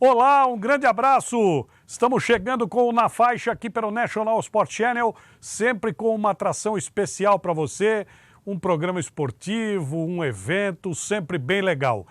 Olá, um grande abraço! Estamos chegando com o Na Faixa aqui pelo National Sport Channel, sempre com uma atração especial para você, um programa esportivo, um evento, sempre bem legal.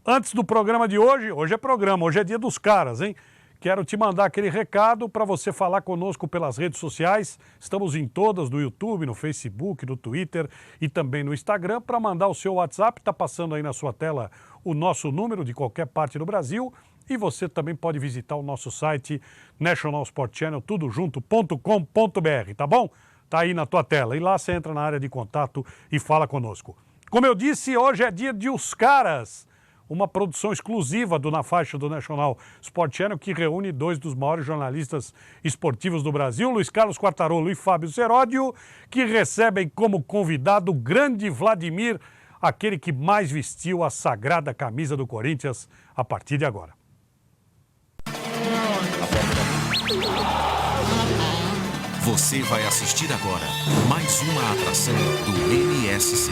Antes do programa de hoje é programa, hoje é dia dos caras, hein? Quero te mandar aquele recado para você falar conosco pelas redes sociais. Estamos em todas, no YouTube, no Facebook, no Twitter e também no Instagram. Para mandar o seu WhatsApp, está passando aí na sua tela o nosso número de qualquer parte do Brasil. E você também pode visitar o nosso site National Sport Channel, tudojunto.com.br, tá bom? Tá aí na tua tela. E lá você entra na área de contato e fala conosco. Como eu disse, hoje é dia de Os Caras, uma produção exclusiva do Na Faixa do National Sport Channel, que reúne dois dos maiores jornalistas esportivos do Brasil, Luiz Carlos Quartarolo e Fábio Seródio, que recebem como convidado o grande Vladimir, aquele que mais vestiu a sagrada camisa do Corinthians a partir de agora. Você vai assistir agora mais uma atração do NSC.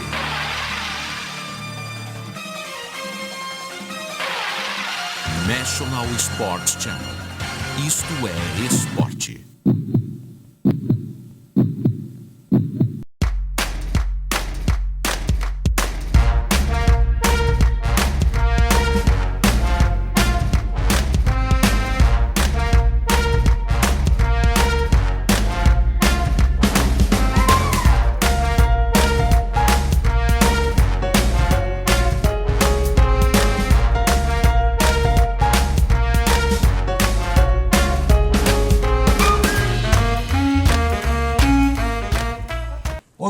National Sports Channel. Isto é esporte.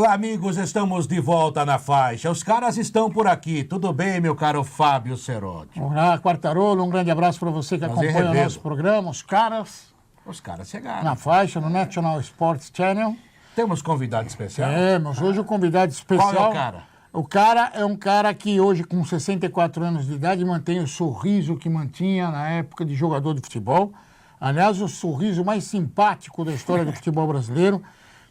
Amigos, estamos de volta na faixa. Os caras estão por aqui. Tudo bem, meu caro Fábio Seródio? Olá, Quartarolo. Um grande abraço para você que acompanha o nosso programa. Os caras chegaram. Na faixa, no National Sports Channel. Temos convidado especial? Temos. Hoje o convidado especial... Qual é o cara? O cara é um cara que hoje, com 64 anos de idade, mantém o sorriso que mantinha na época de jogador de futebol. Aliás, o sorriso mais simpático da história do futebol brasileiro.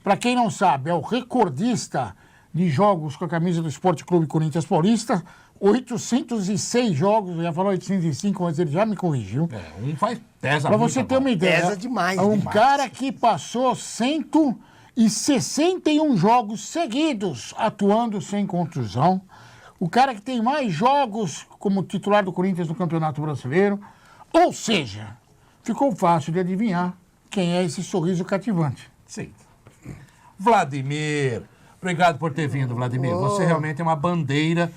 Para quem não sabe, é o recordista de jogos com a camisa do Esporte Clube Corinthians Paulista, 806 jogos, eu ia falar 805, mas ele já me corrigiu. Pesa Para muito você ter uma ideia, pesa demais. Cara que passou 161 jogos seguidos atuando sem contusão, o cara que tem mais jogos como titular do Corinthians no Campeonato Brasileiro, ou seja, ficou fácil de adivinhar quem é esse sorriso cativante. Sim. Vladimir, obrigado por ter vindo, Vladimir. Você realmente é uma bandeira,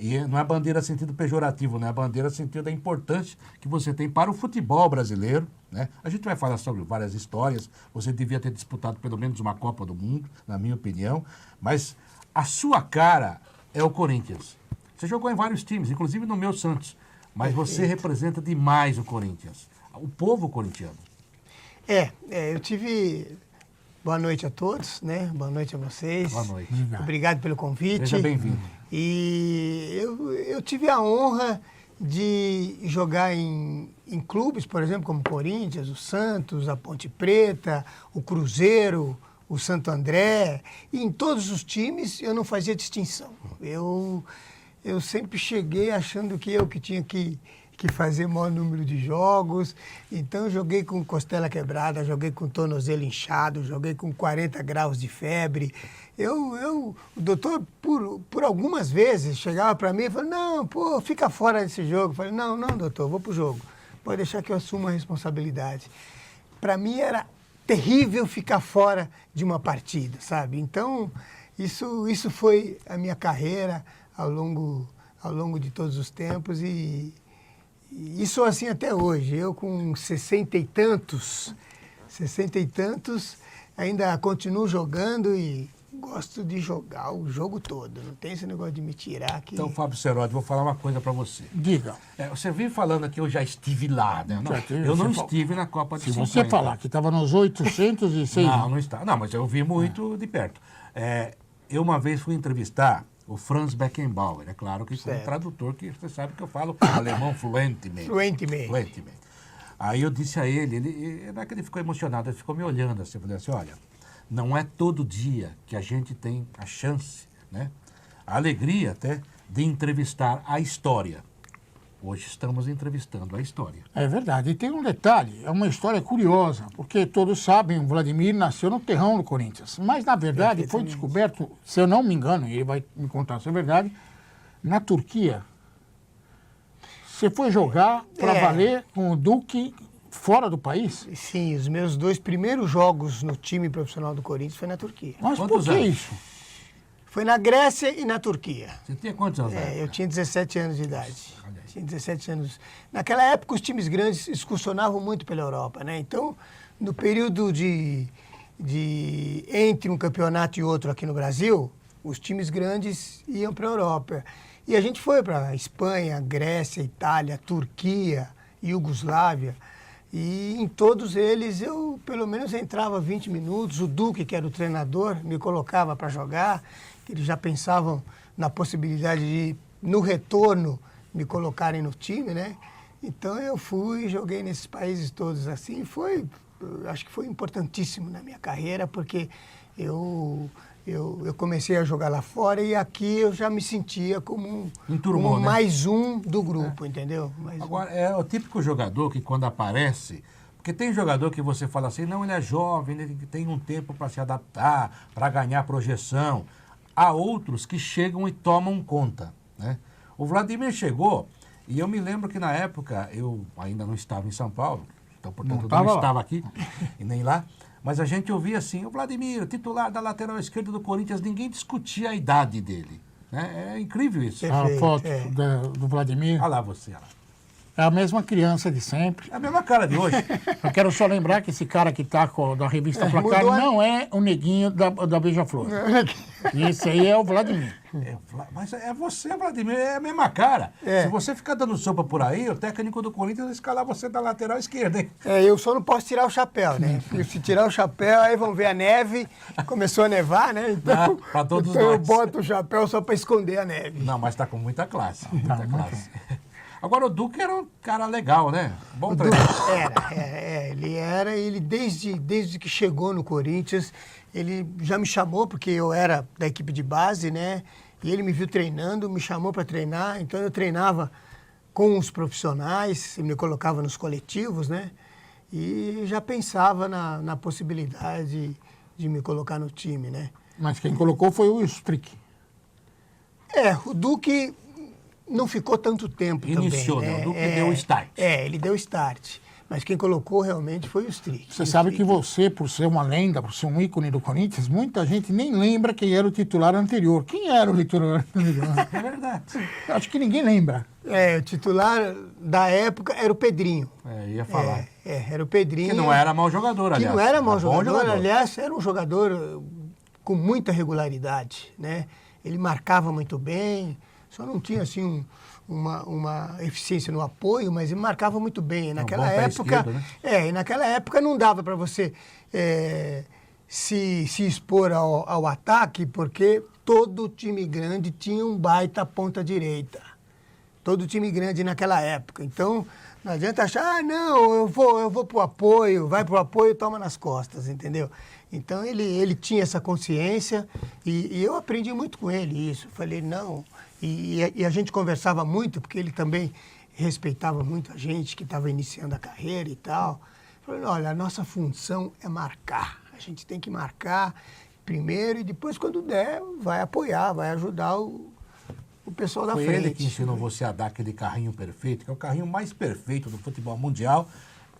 e não é bandeira no sentido pejorativo, né? É bandeira no sentido da importância que você tem para o futebol brasileiro, né? A gente vai falar sobre várias histórias. Você devia ter disputado pelo menos uma Copa do Mundo, na minha opinião, mas a sua cara é o Corinthians. Você jogou em vários times, inclusive no meu Santos, mas você representa demais o Corinthians, o povo corintiano. Eu tive... Boa noite a todos, né? Boa noite a vocês. Boa noite. Obrigado pelo convite. Seja bem-vindo. E eu tive a honra de jogar em clubes, por exemplo, como o Corinthians, o Santos, a Ponte Preta, o Cruzeiro, o Santo André. E em todos os times eu não fazia distinção. Eu sempre cheguei achando que eu que tinha que fazer o maior número de jogos. Então, joguei com costela quebrada, joguei com tornozelo inchado, joguei com 40 graus de febre. O doutor, por algumas vezes, chegava para mim e falava, não, fica fora desse jogo. Eu falei, não, doutor, vou pro jogo. Pode deixar que eu assuma a responsabilidade. Para mim, era terrível ficar fora de uma partida, sabe? Então, isso foi a minha carreira ao longo de todos os tempos e sou assim até hoje. Eu com 60 e tantos, ainda continuo jogando e gosto de jogar o jogo todo. Não tem esse negócio de me tirar aqui. Então, Fábio Seródio, vou falar uma coisa para você. Diga. Você vive falando que eu já estive lá, né? Eu não estive na Copa de 50. Se você falar que estava nos 806... Não está. Não, mas eu vi muito de perto. Eu uma vez fui entrevistar o Franz Beckenbauer, é claro que foi um tradutor, que você sabe que eu falo alemão fluentemente. Aí eu disse a ele, não é que ele ficou emocionado, ele ficou me olhando assim, eu falei assim, olha, não é todo dia que a gente tem a chance, né, a alegria até, de entrevistar a história. Hoje estamos entrevistando a história. É verdade. E tem um detalhe, é uma história curiosa, porque todos sabem, o Vladimir nasceu no terrão do Corinthians. Mas, na verdade, foi descoberto, se eu não me engano, e ele vai me contar se é verdade, na Turquia. Você foi jogar para valer com o Duque fora do país? Sim, os meus 2 primeiros jogos no time profissional do Corinthians foi na Turquia. Mas Quantos por que anos? isso? Foi na Grécia e na Turquia. Você tinha quantos anos? Eu tinha 17 anos de idade. Tinha 17 anos. Naquela época, os times grandes excursionavam muito pela Europa, né? Então, no período entre um campeonato e outro aqui no Brasil, os times grandes iam para a Europa. E a gente foi para Espanha, Grécia, Itália, Turquia, Iugoslávia. E em todos eles eu, pelo menos, entrava 20 minutos. O Duque, que era o treinador, me colocava para jogar. Eles já pensavam na possibilidade de, no retorno, me colocarem no time, né? Então eu fui, joguei nesses países todos assim. Acho que foi importantíssimo na minha carreira, porque eu comecei a jogar lá fora e aqui eu já me sentia como Enturmou, né? mais um do grupo, entendeu? Agora, é o típico jogador que quando aparece... Porque tem jogador que você fala assim, não, ele é jovem, ele tem um tempo para se adaptar, para ganhar projeção. Há outros que chegam e tomam conta, né? O Vladimir chegou, e eu me lembro que na época eu ainda não estava em São Paulo, então, portanto, eu não estava aqui e nem lá, mas a gente ouvia assim, o Vladimir, titular da lateral esquerda do Corinthians, ninguém discutia a idade dele, né? É incrível isso. A foto do Vladimir Olha lá você, olha lá. é a mesma criança de sempre. É a mesma cara de hoje. Eu quero só lembrar que esse cara que está da revista Placar não é o neguinho da Beija-Flor. Esse aí é o Vladimir. Mas é você, Vladimir, é a mesma cara. Se você ficar dando sopa por aí, o técnico do Corinthians vai escalar você da lateral esquerda, hein? Eu só não posso tirar o chapéu, né? Porque se tirar o chapéu, aí vão ver a neve, começou a nevar, né? Então, pra todos então eu nós. boto o chapéu só para esconder a neve. Não, mas tá com muita classe. Muita classe. Agora, o Duque era um cara legal, né? Bom treinador. Ele desde que chegou no Corinthians, ele já me chamou, porque eu era da equipe de base, né? E ele me viu treinando, me chamou para treinar, então eu treinava com os profissionais, me colocava nos coletivos, né? E já pensava na possibilidade de me colocar no time, né? Mas quem colocou foi o Strick. O Duque não ficou tanto tempo Iniciou, também, né? né? O Duque deu o start. Ele deu o start. Mas quem colocou realmente foi o Strick. Você sabe que você, por ser uma lenda, por ser um ícone do Corinthians, muita gente nem lembra quem era o titular anterior. Quem era o titular anterior? É verdade. Acho que ninguém lembra. O titular da época era o Pedrinho. Ia falar. Era o Pedrinho. Que não era mau jogador, aliás. Que não era mau bom jogador, aliás, era um jogador com muita regularidade, né? Ele marcava muito bem, só não tinha, assim, uma eficiência no apoio, mas ele marcava muito bem. E naquela época, esquerdo, né? E naquela época não dava para você se expor ao ataque, porque todo time grande tinha um baita ponta direita. Todo time grande naquela época. Então, não adianta achar, não, eu vou pro apoio, vai pro apoio e toma nas costas, entendeu? Então, ele tinha essa consciência e eu aprendi muito com ele isso. Falei, não... E a gente conversava muito, porque ele também respeitava muito a gente que estava iniciando a carreira e tal. Falei, olha, a nossa função é marcar. A gente tem que marcar primeiro e depois, quando der, vai apoiar, vai ajudar o pessoal da frente. Foi ele que ensinou você a dar aquele carrinho perfeito, que é o carrinho mais perfeito do futebol mundial,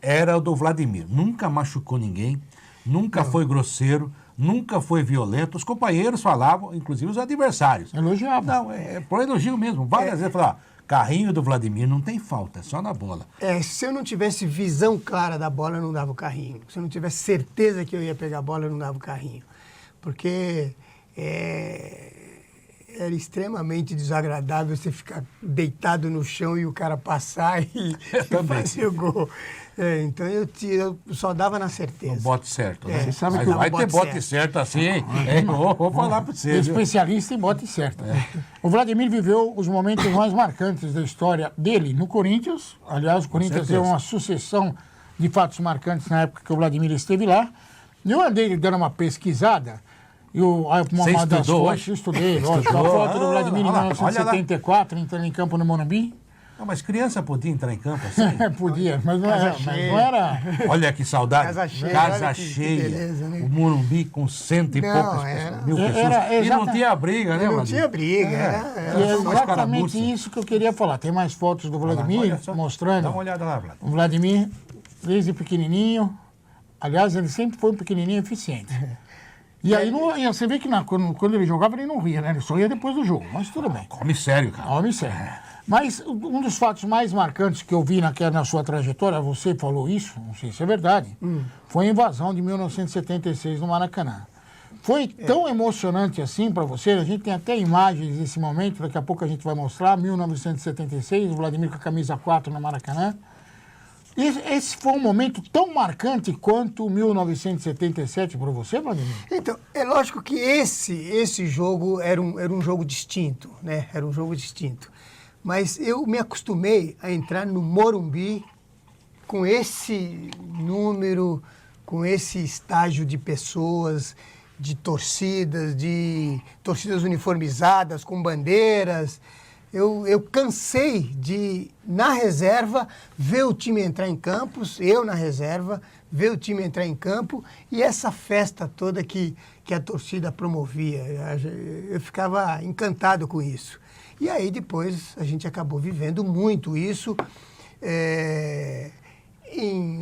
era o do Vladimir. Nunca machucou ninguém, nunca foi grosseiro, nunca foi violento. Os companheiros falavam, inclusive os adversários. Elogiavam. Não, por elogio mesmo. Várias vezes falavam, carrinho do Vladimir não tem falta, é só na bola. Se eu não tivesse visão clara da bola, eu não dava o carrinho. Se eu não tivesse certeza que eu ia pegar a bola, eu não dava o carrinho. Porque era extremamente desagradável você ficar deitado no chão e o cara passar e fazer o gol. Então eu só dava na certeza. No bote certo, né? Você sabe mas que vai ter bote certo assim, hein? Vou falar para você. Especialista em bote certo. O Vladimir viveu os momentos mais marcantes da história dele no Corinthians. Aliás, o Corinthians deu uma sucessão de fatos marcantes na época que o Vladimir esteve lá. Eu andei dando uma pesquisada. Você estudou hoje? Estudei, lógico. A foto do Vladimir em 1974, entrando em campo no Morumbi. Não, mas criança podia entrar em campo assim? Podia, mas não era. Olha que saudade. Casa Casa cheia, cheia. que beleza, né? O Morumbi com 100 e Não, poucas mil pessoas. E não tinha briga, né, Não Vladimir? tinha briga. E é só uma exatamente escaramuça. isso que eu queria falar. Tem mais fotos do Vladimir Olha só. mostrando. Dá uma olhada lá, Vladimir. O Vladimir, desde pequenininho, aliás, ele sempre foi um pequenininho eficiente. E aí você vê que quando ele jogava, ele não ria, né? Ele só ia depois do jogo, mas tudo bem. Come sério, cara. Homem sério. Mas um dos fatos mais marcantes que eu vi na sua trajetória, você falou isso, não sei se é verdade, foi a invasão de 1976 no Maracanã. Foi tão emocionante assim para você, a gente tem até imagens desse momento, daqui a pouco a gente vai mostrar, 1976, o Vladimir com a camisa 4 no Maracanã. Esse foi um momento tão marcante quanto 1977 para você, Vladimir? Então, é lógico que esse jogo era um jogo distinto, né? Era um jogo distinto. Mas eu me acostumei a entrar no Morumbi com esse número, com esse estágio de pessoas, de torcidas uniformizadas, com bandeiras. Eu cansei de, na reserva, ver o time entrar em campos, eu na reserva, ver o time entrar em campo e essa festa toda que a torcida promovia. Eu ficava encantado com isso. E aí depois a gente acabou vivendo muito isso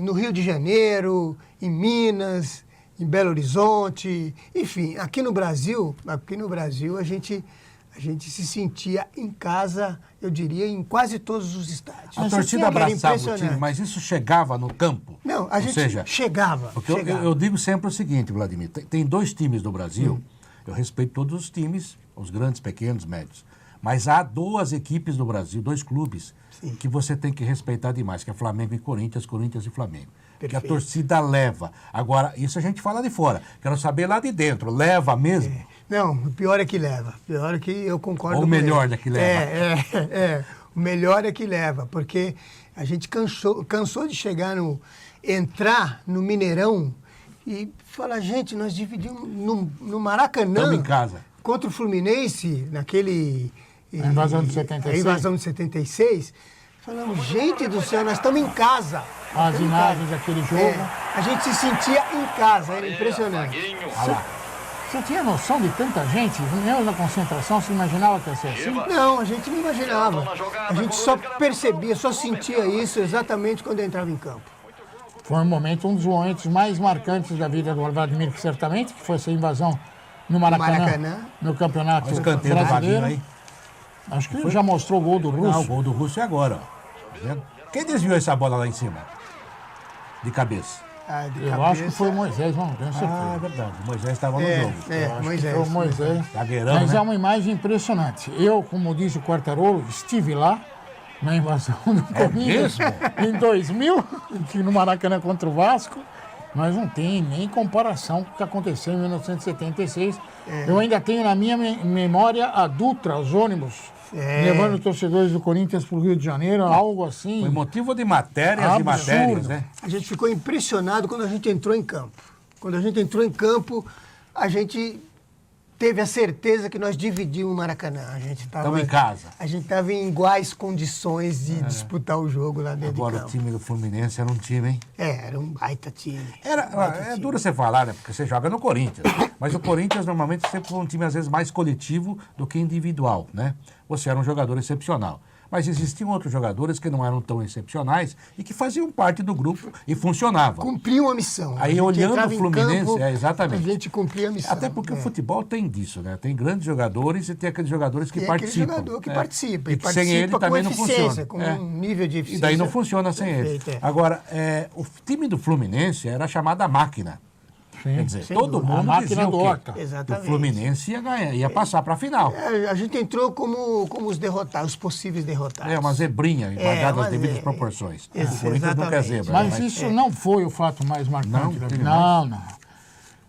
no Rio de Janeiro, em Minas, em Belo Horizonte, enfim, aqui no Brasil a gente se sentia em casa, eu diria, em quase todos os estádios. A torcida abraçava o time, mas isso chegava no campo? Não, a gente chegava. Porque eu digo sempre o seguinte, Vladimir, tem 2 times no Brasil, eu respeito todos os times, os grandes, pequenos, médios, mas há 2 equipes no Brasil, 2 clubes, que você tem que respeitar demais, que é Flamengo e Corinthians e Flamengo. Que a torcida leva. Agora, isso a gente fala de fora. Quero saber lá de dentro. Leva mesmo? Não, o pior é que leva. O pior é que eu concordo Ou com o melhor ele. é que leva? O melhor é que leva, porque a gente cansou de entrar no Mineirão e falar, gente, nós dividimos no Maracanã. Estamos em casa. Contra o Fluminense, A invasão de 76. A invasão de 76. Falamos, gente do céu, nós estamos em casa. As imagens daquele jogo. A gente se sentia em casa, era impressionante. Você tinha noção de tanta gente? Mesmo na concentração, você imaginava que ia ser assim? Não, a gente não imaginava. A gente só percebia, só sentia isso exatamente quando entrava em campo. Foi um dos momentos mais marcantes da vida do Vladimir, certamente, que foi essa invasão no Maracanã. No Campeonato Brasileiro. Aí. Acho que ele já mostrou o gol do Russo. Não, o gol do Russo é agora. Ó. Tá vendo? Quem desviou essa bola lá em cima? De cabeça. Eu acho que foi o Moisés, não tenho certeza. É verdade. O Moisés estava no jogo. Foi o Moisés. Zagueirão, mas né? é uma imagem impressionante. Eu, como disse o Quartarolo, estive lá na invasão do Corinthians em 2000, no Maracanã contra o Vasco. Mas não tem nem comparação com o que aconteceu em 1976. Eu ainda tenho na minha memória a Dutra, os ônibus, levando torcedores do Corinthians para o Rio de Janeiro, algo assim. Foi motivo de matérias e matérias, né? A gente ficou impressionado quando a gente entrou em campo. Quando a gente entrou em campo, a gente teve a certeza que nós dividimos o Maracanã. Estamos em casa. A gente estava em iguais condições de disputar o jogo lá dentro Agora de campo. o time do Fluminense era um time, hein? Era um baita time. É duro você falar, né? Porque você joga no Corinthians. Mas o Corinthians normalmente sempre foi um time, às vezes, mais coletivo do que individual, né? Você era um jogador excepcional. Mas existiam outros jogadores que não eram tão excepcionais e que faziam parte do grupo e funcionavam. Cumpriam a missão. Aí, olhando o Fluminense, exatamente. A gente cumpria a missão. Até porque o futebol tem disso, né? Tem grandes jogadores e tem aqueles jogadores que participam. Tem aquele jogador que participa. E que sem ele também não funciona. Com um nível de eficiência. E daí não funciona sem ele. Agora, o time do Fluminense era chamado a máquina. Sim, quer dizer, todo mundo a máquina dizia do Horta. Exatamente. O Fluminense ia ganhar, ia passar para a final. A gente entrou como os derrotados, os possíveis derrotados. Uma zebrinha, guardada as devidas proporções. O Corinthians não quer zebra. Mas isso não foi o fato mais marcante da vida. Não.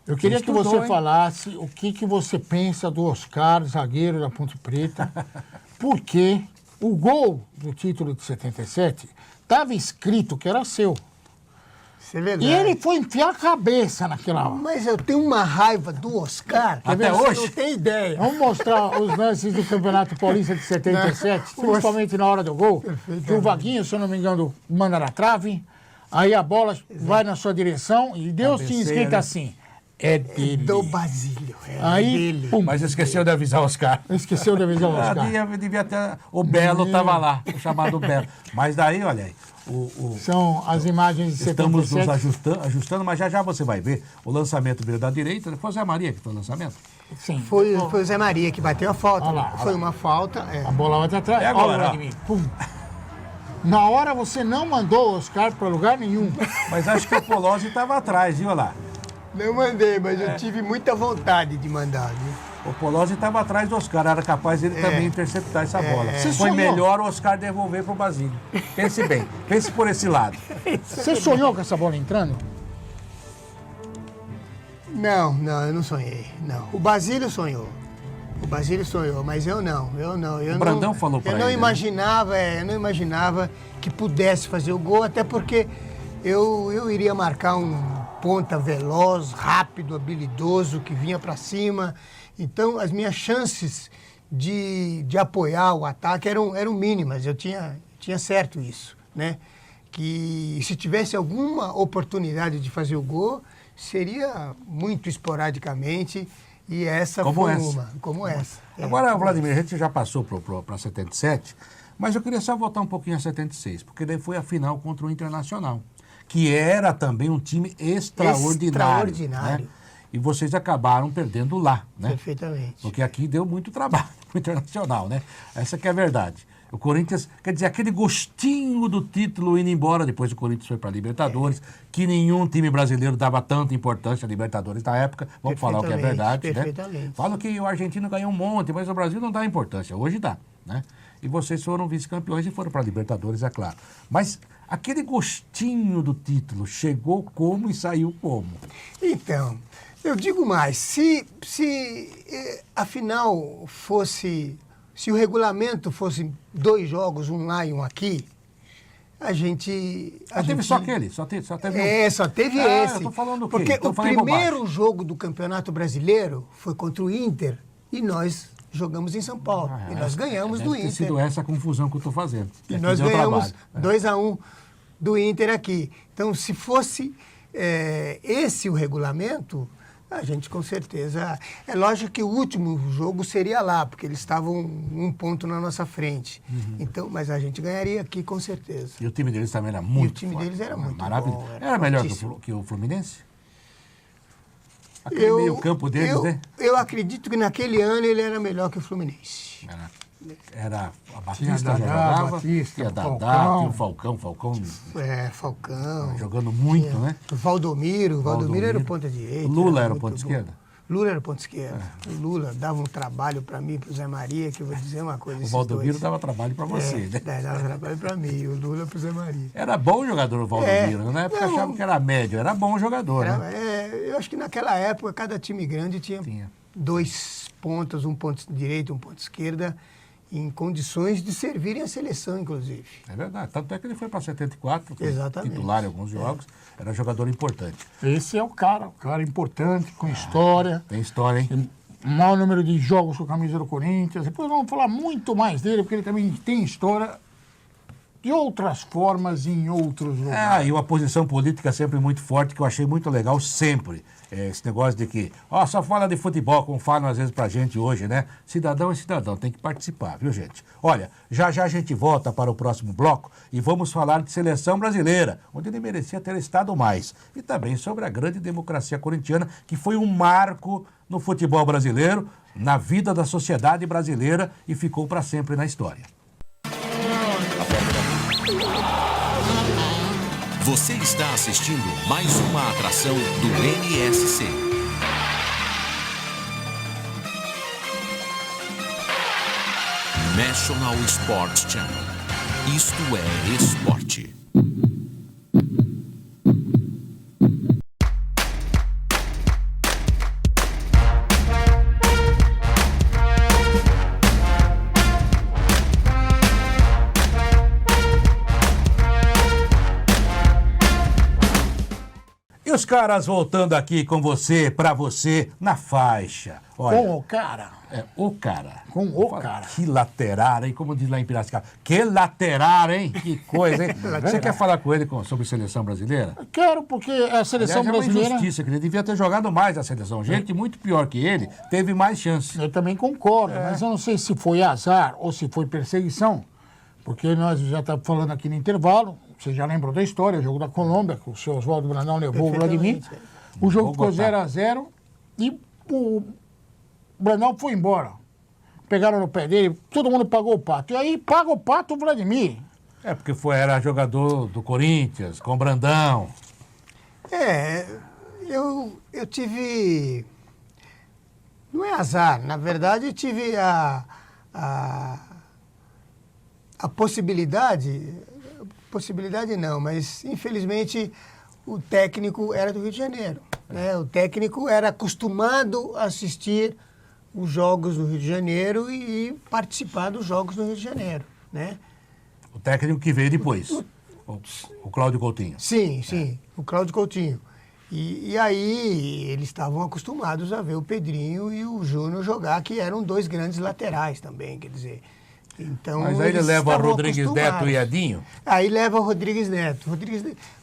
Eu queria que você falasse o que você pensa do Oscar, zagueiro da Ponte Preta, porque o gol do título de 77 estava escrito que era seu. Isso é verdade. E ele foi enfiar a cabeça naquela hora. Mas eu tenho uma raiva do Oscar. Até você hoje? não tem ideia. Vamos mostrar os lances do Campeonato Paulista de 77, principalmente na hora do gol. Que o Vaguinho, se eu não me engano, manda na trave, aí a bola vai na sua direção e Deus tinha Cabeceira. escrito assim, é dele. Do Basílio. É Aí, dele. pum, Mas esqueceu de avisar o Oscar. esqueceu de avisar o Ah, Oscar. devia ter... O Belo estava lá, o chamado Belo. Mas daí, olha aí, São as imagens de estamos 77. nos ajustando, mas já você vai ver o lançamento veio da direita. Foi o Zé Maria que foi o lançamento? Sim. Foi o Zé Maria que bateu a falta. Olha lá, Foi uma falta. É. A bola vai até atrás. É agora, Olha o ó. Vladimir. Pum. Na hora você não mandou o Oscar para lugar nenhum. Mas acho que o Polozzi estava atrás, viu lá? Não mandei, mas eu tive muita vontade de mandar. Viu? O Polozzi estava atrás do Oscar, era capaz dele também interceptar essa bola. Você Foi sonhou? melhor o Oscar devolver para o Basílio. Pense bem, pense por esse lado. Você sonhou com essa bola entrando? Não, eu não sonhei. Não. O Basílio sonhou. O Basílio sonhou, mas eu não. O Brandão falou pra eu não ele, né? imaginava, eu não imaginava que pudesse fazer o gol, até porque eu iria marcar um ponta veloz, rápido, habilidoso, que vinha para cima. Então, as minhas chances de apoiar o ataque eram mínimas. Eu tinha certo isso, né? Que se tivesse alguma oportunidade de fazer o gol, seria muito esporadicamente, e essa Como foi essa. uma, como essa. É. Agora, Vladimir, a gente já passou para 77, mas eu queria só voltar um pouquinho a 76, porque daí foi a final contra o Internacional, que era também um time extraordinário. Extraordinário. Né? E vocês acabaram perdendo lá, né? Perfeitamente. Porque aqui deu muito trabalho pro Internacional, né? Essa que é a verdade. O Corinthians, quer dizer, aquele gostinho do título indo embora, depois o Corinthians foi para a Libertadores, que nenhum time brasileiro dava tanta importância à Libertadores na época, vamos falar o que é verdade, né? Perfeitamente. Falam que o argentino ganhou um monte, mas o Brasil não dá importância, hoje dá, né? E vocês foram vice-campeões e foram para a Libertadores, é claro. Mas aquele gostinho do título chegou como e saiu como? Então, eu digo mais, se a final fosse, se o regulamento fosse 2 jogos, um lá e um aqui, a gente... Teve só aquele? Só teve um? Só teve Ah, esse. eu tô falando o quê? Porque Tô o falando primeiro jogo do Campeonato Brasileiro foi contra o Inter e nós jogamos em São Paulo. E nós ganhamos do Deve ter Inter. sido essa a confusão que eu estou fazendo. E Aqui nós deu ganhamos trabalho. 2-1 do Inter aqui. Então, se fosse esse o regulamento, a gente com certeza... É lógico que o último jogo seria lá, porque eles estavam 1 ponto na nossa frente. Então, mas a gente ganharia aqui com certeza. E o time deles também era muito time forte, deles era muito maravilhoso. bom, Era melhor fortíssimo. que o Fluminense? Aquele meio campo deles, né? Eu acredito que naquele ano ele era melhor que o Fluminense. Era a Tinha Batista, já Dadá, jogava, Batista, tinha Dadá, Falcão. tinha o Falcão Falcão. jogando muito, Tinha né? O Valdomiro era o ponta direita. O Lula era o muito ponta bom. esquerda? Lula era o ponta esquerda. O Lula dava um trabalho para mim, para o Zé Maria, que eu vou dizer uma coisa. O esses Valdomiro dois. dava trabalho para você, né? Dava trabalho para mim, o Lula para o Zé Maria. Era bom jogador o Valdomiro, na época Não. achavam que era médio, era bom jogador, né? Eu acho que naquela época cada time grande tinha Tinha. 2 pontas, um ponto direito, um ponto esquerda, em condições de servirem a seleção, inclusive. É verdade, tanto é que ele foi para 74, foi Exatamente. titular em alguns jogos, era jogador importante. Esse é o cara importante, com história. Tem história, hein? Maior número de jogos com a camisa do Corinthians. Depois vamos falar muito mais dele, porque ele também tem história de outras formas em outros lugares. E uma posição política sempre muito forte, que eu achei muito legal, sempre. Esse negócio de que, só fala de futebol, como falam às vezes pra gente hoje, né? Cidadão é cidadão, tem que participar, viu, gente? Olha, já a gente volta para o próximo bloco e vamos falar de seleção brasileira, onde ele merecia ter estado mais. E também sobre a grande democracia corintiana, que foi um marco no futebol brasileiro, na vida da sociedade brasileira e ficou para sempre na história. Você está assistindo mais uma atração do NSC. National Sports Channel. Isto é esporte. E os caras voltando aqui com você, pra você, na faixa. Olha, Com o cara. o cara. Com o cara. Que lateral, hein? Como diz lá em Piracicaba. Que lateral, hein? Que coisa, hein? Você quer falar com ele sobre seleção brasileira? Quero, porque a seleção Aliás, brasileira... é uma injustiça, que ele devia ter jogado mais a seleção. Gente muito pior que ele teve mais chances. Eu também concordo, mas eu não sei se foi azar ou se foi perseguição, porque nós já estamos falando aqui no intervalo, você já lembrou da história, o jogo da Colômbia, que o seu Oswaldo Brandão levou o Vladimir. O jogo ficou 0-0 e o Brandão foi embora. Pegaram no pé dele, todo mundo pagou o pato. E aí paga o pato o Vladimir. É, porque era jogador do Corinthians, com o Brandão. Eu tive... Não é azar, na verdade eu tive a possibilidade não, mas infelizmente o técnico era do Rio de Janeiro, né? O técnico era acostumado a assistir os jogos do Rio de Janeiro e participar dos jogos do Rio de Janeiro, né? O técnico que veio depois, o Cláudio Coutinho. Sim, o Cláudio Coutinho. E aí eles estavam acostumados a ver o Pedrinho e o Júnior jogar, que eram dois grandes laterais também, quer dizer. Então, mas aí ele leva o Rodrigues Neto e Edinho? Aí leva o Rodrigues Neto.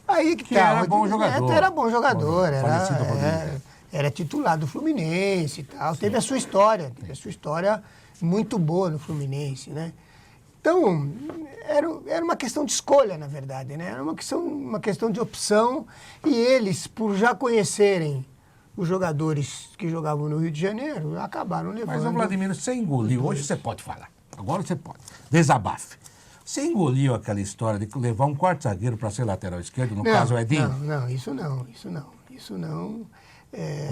Aí que tá, era bom jogador. Neto era bom jogador, Falecido Rodrigues. era titular do Fluminense e tal. Teve a sua história, muito boa no Fluminense, né? Então, era uma questão de escolha, na verdade, né? Era uma questão de opção e eles, por já conhecerem os jogadores que jogavam no Rio de Janeiro, acabaram levando... Mas, Vladimir, você engoliu, hoje você pode falar, agora você pode, desabafe. Você engoliu aquela história de levar um quarto zagueiro para ser lateral esquerdo, no caso o Edinho? Não, isso não.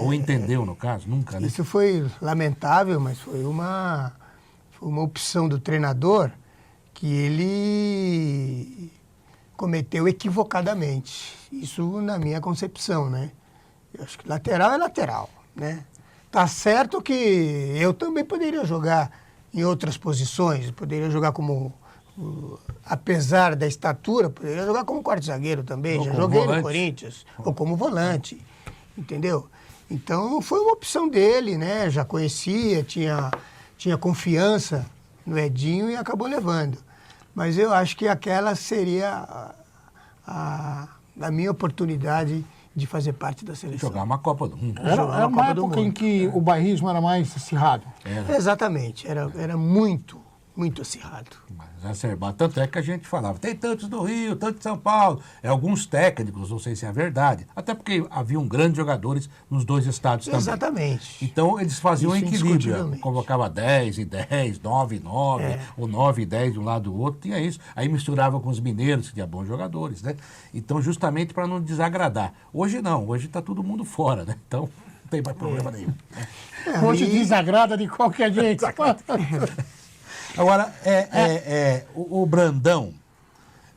Ou entendeu, no caso? Nunca, né? Isso foi lamentável, mas foi uma opção do treinador que ele cometeu equivocadamente. Isso na minha concepção, né? Eu acho que lateral é lateral, né? Tá certo que eu também poderia jogar em outras posições, poderia jogar como, apesar da estatura, poderia jogar como quarto zagueiro também, já joguei no Corinthians, ou como volante, entendeu? Então foi uma opção dele, né? Já conhecia, tinha confiança no Edinho e acabou levando. Mas eu acho que aquela seria a minha oportunidade de fazer parte da seleção. Jogar uma Copa do Mundo. Era uma época em que o bairrismo era mais acirrado. Exatamente, era muito, muito acirrado. Exacerbado. Tanto é que a gente falava, tem tantos do Rio, tantos de São Paulo. Alguns técnicos, não sei se é verdade. Até porque haviam grandes jogadores nos dois estados também. Exatamente. Então eles faziam um equilíbrio. Indiscutivelmente. Colocava 10 e 10, 9 e 9, ou 9 e 10 de um lado do outro, tinha isso. Aí misturava com os mineiros, que tinha bons jogadores, né? Então, justamente para não desagradar. Hoje não, hoje está todo mundo fora, né? Então, não tem mais problema nenhum. Hoje desagrada de qualquer jeito. Agora, o Brandão,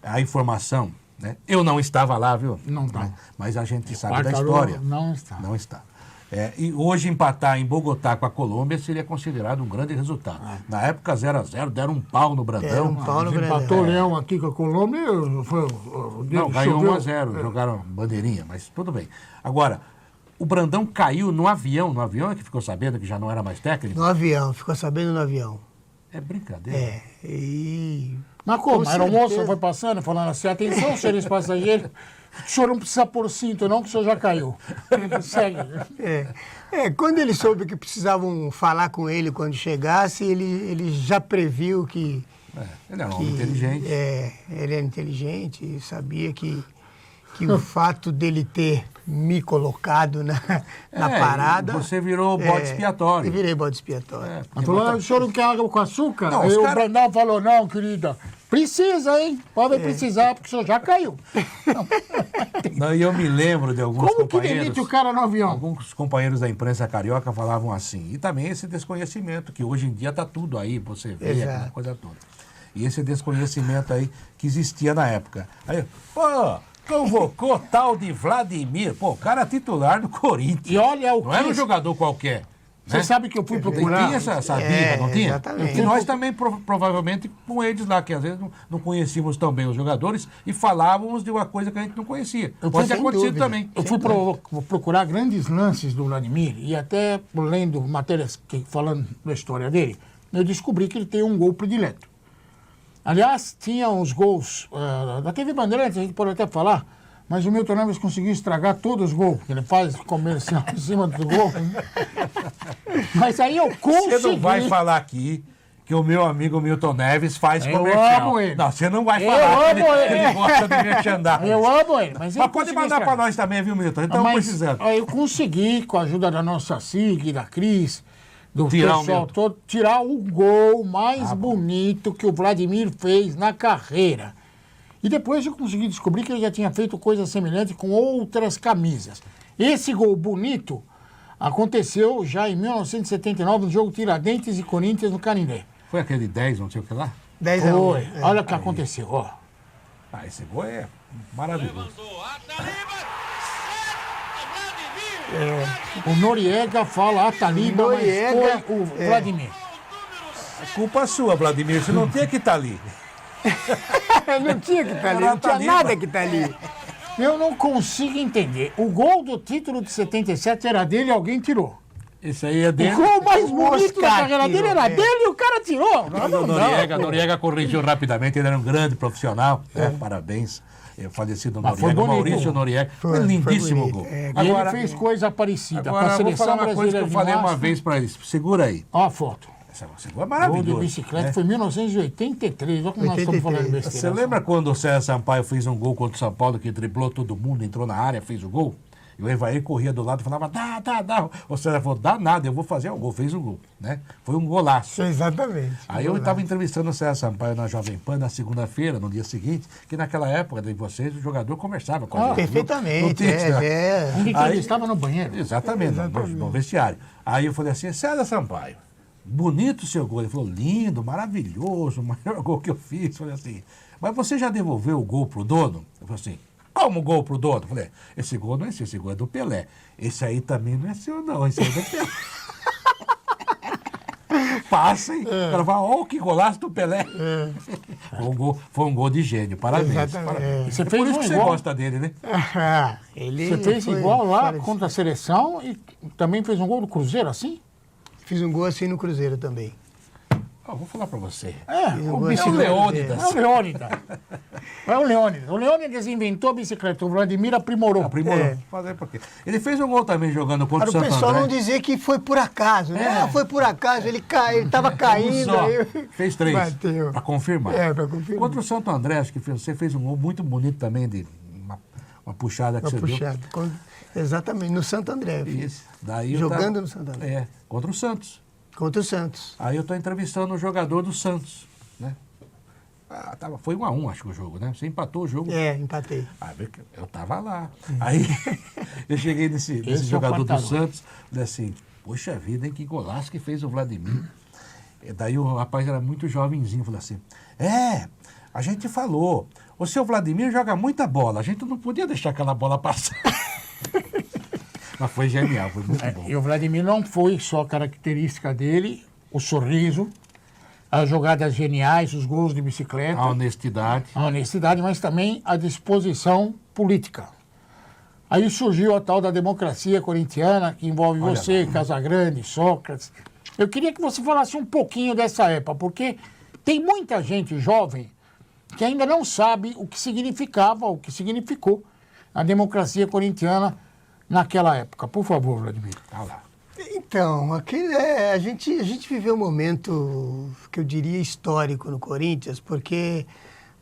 a informação, né? Eu não estava lá, viu? Não tá. Mas a gente sabe da história. Não está. Não está. E hoje empatar em Bogotá com a Colômbia seria considerado um grande resultado. Na época 0-0, deram um pau no Brandão. Empatou o Leão aqui com a Colômbia. Não, ganhou 1-0, jogaram bandeirinha, mas tudo bem. Agora, o Brandão caiu no avião é que ficou sabendo que já não era mais técnico? No avião, ficou sabendo no avião. É brincadeira. Mas como? A aeromoça foi passando, falando assim, atenção, senhores passageiros, o senhor não precisa pôr cinto não, que o senhor já caiu. Segue. Quando ele soube que precisavam falar com ele quando chegasse, ele já previu que... Ele era um homem inteligente. Ele era inteligente e sabia que o fato dele ter me colocado na parada... Você virou bode expiatório. Eu virei bode expiatório. Falou, o senhor não quer água com açúcar? Não, Aí o Brandão falou, não, querida, precisa, hein? Pode precisar, porque o senhor já caiu. Não, e eu me lembro de alguns Como companheiros... que demite o cara no avião? Alguns companheiros da imprensa carioca falavam assim. E também esse desconhecimento, que hoje em dia está tudo aí, você vê, Exato. aquela coisa toda. E esse desconhecimento aí que existia na época. Aí, convocou tal de Vladimir. O cara é titular do Corinthians. E olha o Não era um jogador qualquer. Você sabe que eu fui procurar... Tinha essa birra, não tinha? exatamente. E nós também, provavelmente, com eles lá, que às vezes não conhecíamos tão bem os jogadores e falávamos de uma coisa que a gente não conhecia. Pode ter sem acontecido dúvida. também. Eu fui procurar grandes lances do Vladimir e até lendo matérias falando da história dele, eu descobri que ele tem um gol predileto. Aliás, tinha uns gols da TV Bandeirantes, a gente pode até falar, mas o Milton Neves conseguiu estragar todos os gols, que ele faz comercial em cima do gol. Mas aí eu consegui... Você não vai falar aqui que o meu amigo Milton Neves faz Eu comercial. amo ele. Não, você não vai Eu falar que amo ele ele. gosta de merchandising. Eu amo ele, mas eu Mas pode consegui mandar estragar. para nós também, viu, Milton? Estamos Mas precisando. aí eu consegui, com a ajuda da nossa SIG, da Cris, do Tirar o pessoal Milton. todo, tirar o gol mais bonito que o Vladimir fez na carreira. E depois eu consegui descobrir que ele já tinha feito coisa semelhante com outras camisas. Esse gol bonito aconteceu já em 1979, no jogo Tiradentes e Corinthians no Canindé. Foi aquele 10, não sei o que lá? 10 a 1. Foi. Olha o que aconteceu, ó. Ah, esse gol é maravilhoso. O Noriega fala a Taliba, mas Noriega, foi o Vladimir. É culpa sua, Vladimir. Você não tinha que estar ali. Não tinha que estar ali, Era não tinha Taliba. nada que estar ali. Eu não consigo entender. O gol do título de 77 era dele e alguém tirou. Esse aí é O dele. gol mais O bonito da Oscar carreira dele tirou, era é. dele e o cara tirou. O Noriega corrigiu rapidamente, ele era um grande profissional. Parabéns. Falecido Mas foi Noriega, bonito. Maurício Noriega. Foi Foi lindíssimo bonito. gol. É, E ele fez coisa parecida. Agora com a eu vou falar seleção uma coisa que brasileira eu de falei uma massa. vez para eles. Segura aí. Ó a foto. Esse gol é Gol maravilhoso. de bicicleta né? foi em 1983. Olha como nós estamos 83. falando besteira. Você lembra quando o César Sampaio fez um gol contra o São Paulo, que driblou todo mundo, entrou na área, fez o gol? E o Evair corria do lado e falava, dá. O César falou, dá nada, eu vou fazer o gol. Fez o gol, né? Foi um golaço. Exatamente. Aí eu estava entrevistando o César Sampaio na Jovem Pan na segunda-feira, no dia seguinte, que naquela época de vocês, o jogador conversava com a gente. Perfeitamente. No texto, é. Ele estava no banheiro. Exatamente, no vestiário. Aí eu falei assim, César Sampaio, bonito o seu gol. Ele falou, lindo, maravilhoso, o maior gol que eu fiz. Eu falei assim, mas você já devolveu o gol pro dono? Ele falou assim, como gol pro dono? Eu falei, esse gol não é seu, esse gol é do Pelé. Esse aí também não é seu, não, esse aí é do Pelé. Passa, hein? O cara fala, ó, que golaço do Pelé. Foi um gol de gênio, parabéns. Exatamente. parabéns. Você É fez por isso um que você igual. gosta dele, né? Ele Você fez foi igual lá fora de- contra a seleção e também fez um gol do Cruzeiro assim? Fiz um gol assim no Cruzeiro também. Ó, vou falar pra você. Fiz um O gol É assim o no Leônidas. É o Leônidas. É o Leônidas. O Leônidas inventou a bicicleta, o Vladimir aprimorou. Aprimorou. É. Fazer por quê? Ele fez um gol também jogando contra Para o o Santo pessoal André. não dizer que foi por acaso, né? Ah, foi por acaso, ele estava caindo. Só. Aí... Fez 3. Bateu. Para confirmar. Pra confirmar. Contra o Santo André, acho que você fez um gol muito bonito também, de uma puxada que Uma você puxada. Exatamente, no Santo André. eu deu. fiz. Isso. Daí eu Jogando tava- no Santo André. É, contra o Santos. Contra o Santos. Aí eu tô entrevistando o jogador do Santos, né? Foi 1-1, acho que o jogo, né? Você empatou o jogo. Empatei. Aí eu tava lá. Aí eu cheguei nesse Esse é o jogador do partador. Santos, falei assim, poxa vida, hein, que golaço que fez o Vladimir. E daí o rapaz era muito jovenzinho, falou assim, a gente falou, o seu Vladimir joga muita bola, a gente não podia deixar aquela bola passar. Mas foi genial, foi muito bom. E o Vladimir não foi só característica dele, o sorriso, as jogadas geniais, os gols de bicicleta, A honestidade. a honestidade, mas também a disposição política. Aí surgiu a tal da democracia corintiana, que envolve Olha você, Casagrande, Sócrates. Eu queria que você falasse um pouquinho dessa época, porque tem muita gente jovem que ainda não sabe o que significava, o que significou a democracia corintiana naquela época. Por favor, Vladimir. Tá lá. Então, a gente viveu um momento que eu diria histórico no Corinthians, porque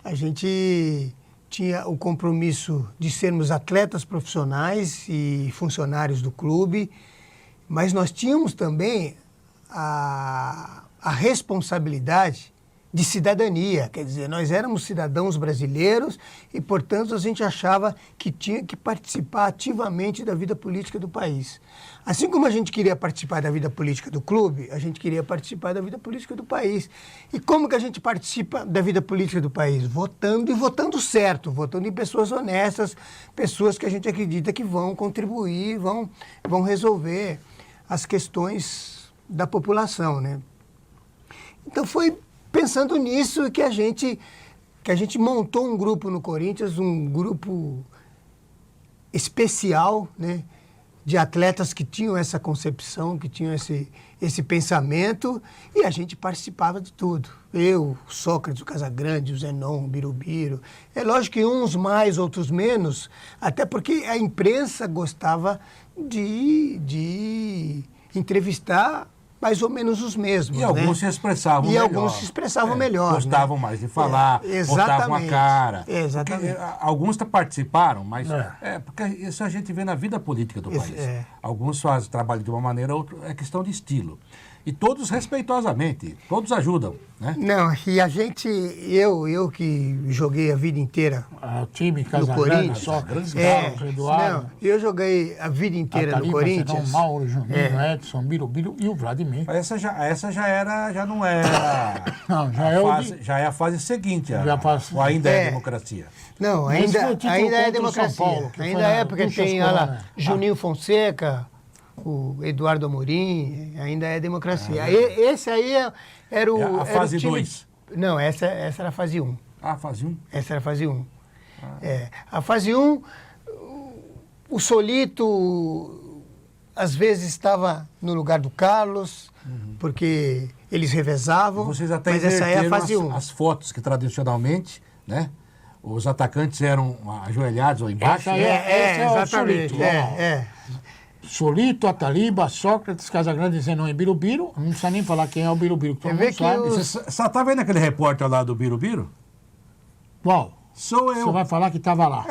a gente tinha o compromisso de sermos atletas profissionais e funcionários do clube, mas nós tínhamos também a responsabilidade de cidadania, quer dizer, nós éramos cidadãos brasileiros e, portanto, a gente achava que tinha que participar ativamente da vida política do país. Assim como a gente queria participar da vida política do clube, a gente queria participar da vida política do país. E como que a gente participa da vida política do país? Votando e votando certo, votando em pessoas honestas, pessoas que a gente acredita que vão contribuir, vão resolver as questões da população, né? Então foi pensando nisso que a gente montou um grupo no Corinthians, um grupo especial, né, de atletas que tinham essa concepção, que tinham esse pensamento, e a gente participava de tudo. Eu, o Sócrates, o Casagrande, o Zenon, o Birubiru. É lógico que uns mais, outros menos, até porque a imprensa gostava de entrevistar mais ou menos os mesmos. E alguns se expressavam melhor. Alguns se expressavam melhor. Gostavam mais de falar, botavam a cara. Exatamente. Porque, alguns participaram, mas... porque isso a gente vê na vida política do país. Alguns fazem trabalho de uma maneira, outro é questão de estilo. E todos respeitosamente, todos ajudam, né? Não, e a gente, eu que joguei a vida inteira O time no Casagrande, Corinthians. Sócrates, É, Carlos, Eduardo, não, eu joguei a vida inteira no Ataliba, Corinthians. Zenão, Mauro, Juninho, Edson, Birubiru e o Vladimir. Essa já não era... Não, já é o de... Já é a fase seguinte, ou ainda é democracia. Não, Esse foi ainda, o título ainda é contra o democracia. São Paulo, que Ainda foi é na porque Puxas tem lá Corona. Juninho Fonseca, o Eduardo Amorim, ainda é democracia. Esse aí era o... É a era o fase time- 2. Não, essa era a fase 1. Ah, fase 1. Essa era a fase 1. A fase 1, o Solito às vezes estava no lugar do Carlos, porque eles revezavam, Vocês até mas essa aí é a inverteram fase 1. as fotos que tradicionalmente, né? Os atacantes eram ajoelhados ou embaixo. Essa aí esse é o exatamente. Solito. Solito, Ataliba, Sócrates, Casagrande, Zenon e Birubiru. Não precisa nem falar quem é o Birubiru, que todo Você vê mundo que sabe. Você só tá vendo aquele repórter lá do Birubiru? Qual? Sou eu. Você vai falar que estava lá.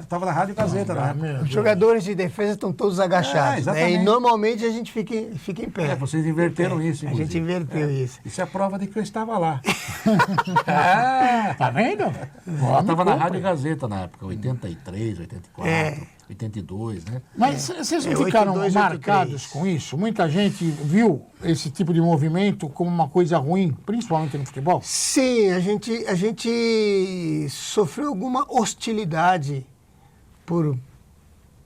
Tava na Rádio Gazeta, né? Meu Os Deus. jogadores de defesa estão todos agachados, né? exatamente. E normalmente a gente fica em pé. Vocês inverteram isso, A inclusive. gente inverteu isso. Isso é prova de que eu estava lá. Tá vendo? Eu estava na Rádio Gazeta na época, 83, 84, 82, né? Mas vocês não 82, ficaram 83. marcados com isso? Muita gente viu esse tipo de movimento como uma coisa ruim, principalmente no futebol? Sim, a gente sofreu alguma hostilidade por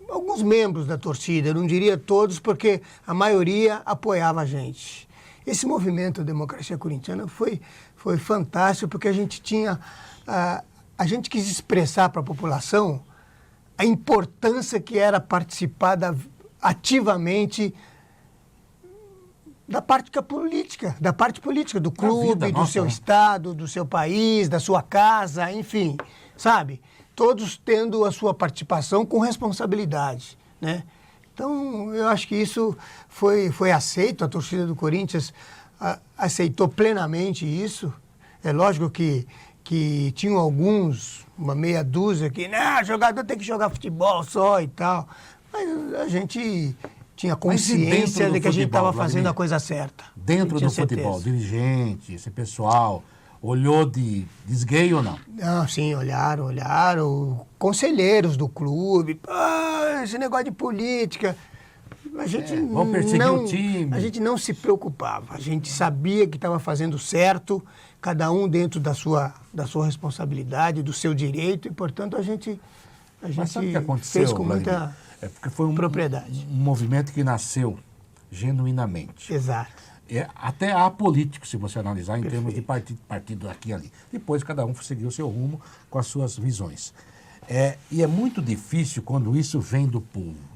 alguns membros da torcida, eu não diria todos, porque a maioria apoiava a gente. Esse movimento Democracia Corintiana foi fantástico, porque a gente tinha... A gente quis expressar para a população a importância que era participar ativamente da parte política do clube, vida do nossa, seu né? estado, do seu país, da sua casa, enfim, sabe? Todos tendo a sua participação com responsabilidade, né? Então, eu acho que isso foi aceito, a torcida do Corinthians aceitou plenamente isso. É lógico que tinham alguns, uma meia dúzia, que jogador tem que jogar futebol só e tal. Mas a gente tinha consciência de que a gente estava fazendo a coisa certa. Dentro do futebol, dirigente, esse pessoal, olhou de esgueio ou não? Não, sim, olharam. Conselheiros do clube, esse negócio de política. A gente vão perseguir o time. A gente não se preocupava. A gente sabia que estava fazendo certo, cada um dentro da sua responsabilidade, do seu direito, e, portanto, a gente Mas sabe o que aconteceu, fez com Vladimir? muita Porque foi propriedade. um movimento que nasceu genuinamente. Exato. Até apolítico, se você analisar, em termos de partido aqui e ali. Depois, cada um seguiu o seu rumo com as suas visões. E é muito difícil quando isso vem do povo.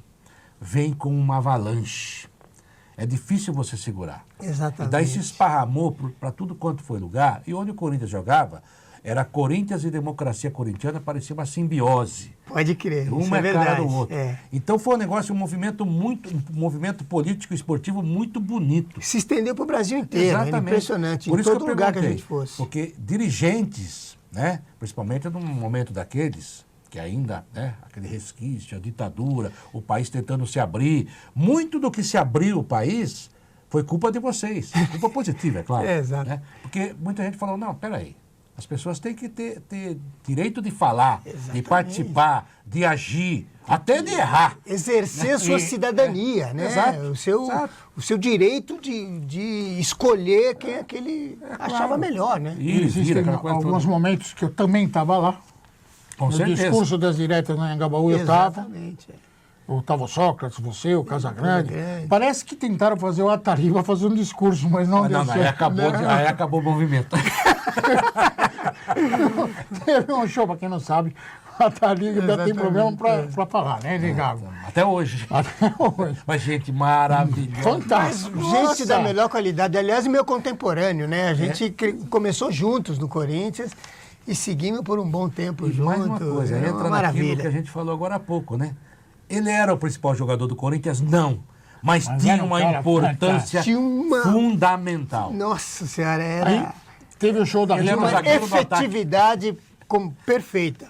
Vem com uma avalanche. É difícil você segurar. Exatamente. E daí se esparramou para tudo quanto foi lugar. E onde o Corinthians jogava, era Corinthians e Democracia Corintiana, parecia uma simbiose. Pode crer, isso Uma é é verdade. cara do outro. É. Então foi um negócio, um movimento político e esportivo muito bonito. Se estendeu para o Brasil inteiro, era impressionante, Por em isso todo que eu lugar que a perguntei, gente fosse. Porque dirigentes, né, principalmente num momento daqueles, que ainda, né, aquele resquício, a ditadura, o país tentando se abrir, muito do que se abriu o país foi culpa de vocês. Culpa positiva, é claro. Exato. Né? Porque muita gente falou, não, peraí, as pessoas têm que ter direito de falar, de participar, de agir, até de errar. Exercer a sua cidadania, né? Exato, O seu direito de escolher quem é que ele achava melhor, né? Existem aquela coisa alguns toda. momentos que eu também estava lá. Com No certeza. discurso das diretas na Anhangabaú eu estava. Exatamente. O Otávio Sócrates, você, o Casagrande. Casagrande. Parece que tentaram fazer o Atari para fazer um discurso, mas não deu certo. Aí acabou o movimento. Teve um show, para quem não sabe, o Atari ainda tem problema para falar, né, Legal? Até hoje. Até hoje. Mas, gente, maravilhosa. Fantástico. Gente Nossa. da melhor qualidade. Aliás, meu contemporâneo, né? A gente começou juntos no Corinthians e seguimos por um bom tempo E juntos. mais uma coisa, É entra uma naquilo maravilha. que a gente falou agora há pouco, né? Ele era o principal jogador do Corinthians? Não. Mas Mas tinha era um uma cara importância Tinha uma- fundamental. Nossa Senhora, Aí era teve o show da Ele era Rita um uma zagueiro do ataque. efetividade perfeita.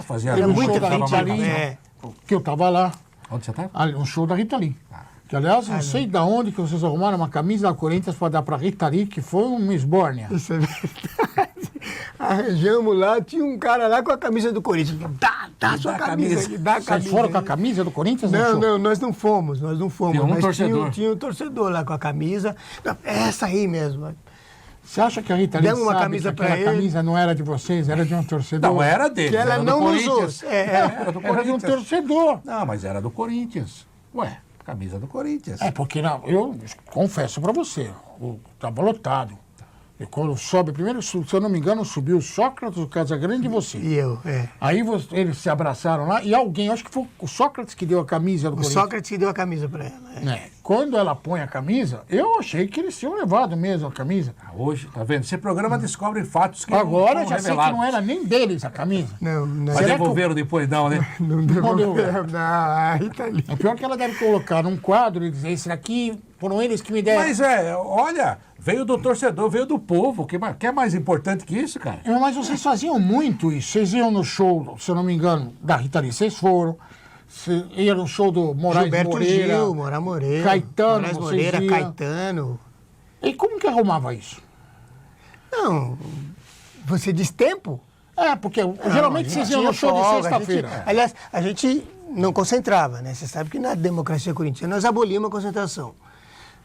Fazia Era ali um muito show da Rita efetivo. Lee. É. que eu tava lá, Onde você tá? um show da Rita Lee. Que, aliás, não sei de onde que vocês arrumaram uma camisa da Corinthians para dar para Rita Lee, que foi uma esbórnia. Isso é verdade. Arranjamos lá, tinha um cara lá com a camisa do Corinthians. Dá sua camisa aqui, dá a Vocês camisa. foram com a camisa do Corinthians no Não, show? não, nós não fomos. Tinha um Mas torcedor. tinha um torcedor lá com a camisa. Não, essa aí mesmo. Você acha que a Rita Lee Demos uma sabe camisa que aquela pra ele. camisa não era de vocês, era de um torcedor? Não, era dele. Que ela era do não nos Corinthians. usou. Era do Era de um Corinthians. torcedor. Não, mas era do Corinthians. Ué, camisa do Corinthians. É, porque não, eu confesso para você, estava lotado. E quando sobe, primeiro, se eu não me engano, subiu o Sócrates, o Casagrande e você. E eu, é. Aí eles se abraçaram lá e alguém, acho que foi o Sócrates que deu a camisa do O Corinthians. Sócrates deu a camisa pra ela. É. É. Quando ela põe a camisa, eu achei que eles tinham levado mesmo a camisa. Hoje, tá vendo? Esse programa descobre fatos que não Agora foram já sei que revelados. não era nem deles a camisa. Não, não. Mas Será que devolveram depois, não, né? Não Não devolveu. Não, a Rita Lee. O pior é que ela deve colocar num quadro e dizer, esse daqui foram eles que me deram. Mas olha, veio do torcedor, veio do povo. Que é mais importante que isso, cara? Mas vocês faziam muito isso. Vocês iam no show, se eu não me engano, da Rita Lee, vocês foram. Você ia no show do Moraes Gilberto Moreira. Gil, Moraes Moreira. Caetano, Moraes vocês Moreira, iam. Caetano. E como que arrumava isso? Não, você diz tempo? É, porque geralmente vocês iam Tinha no show de folga, sexta-feira. Aliás, a gente não concentrava, né? Você sabe que na democracia corintiana nós abolimos a concentração.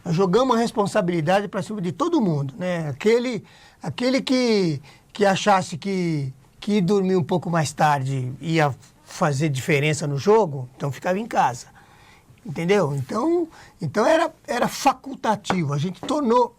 Nós jogamos a responsabilidade para cima de todo mundo, né? Aquele que achasse que ir dormir um pouco mais tarde ia fazer diferença no jogo, então ficava em casa. Entendeu? Então era facultativo. A gente tornou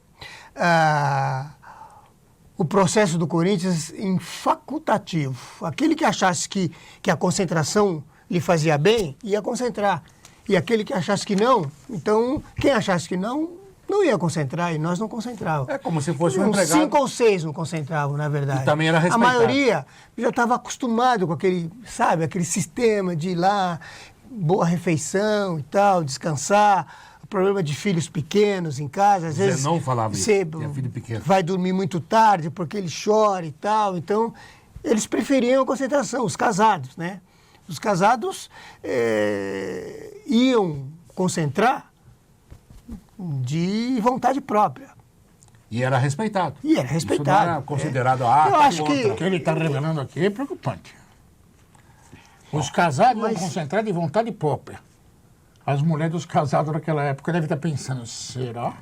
o processo do Corinthians em facultativo. Aquele que achasse que a concentração lhe fazia bem, ia concentrar. E aquele que achasse que não, então quem achasse que não ia concentrar e nós não concentrávamos. É como se fosse um Uns empregado. 5 ou 6 não concentravam, na verdade. E também era respeitado. A maioria já estava acostumado com aquele sistema de ir lá, boa refeição e tal, descansar, o problema de filhos pequenos em casa. Às vezes não falava isso, você tinha filho pequeno. vai dormir muito tarde porque ele chora e tal. Então, eles preferiam a concentração, os casados, né? Os casados iam concentrar de vontade própria. E era respeitado. E era respeitado. Isso não era considerado Eu acho O que ele está revelando aqui é preocupante. Os casados vão concentrar de vontade própria. As mulheres dos casados naquela época devem estar pensando, será?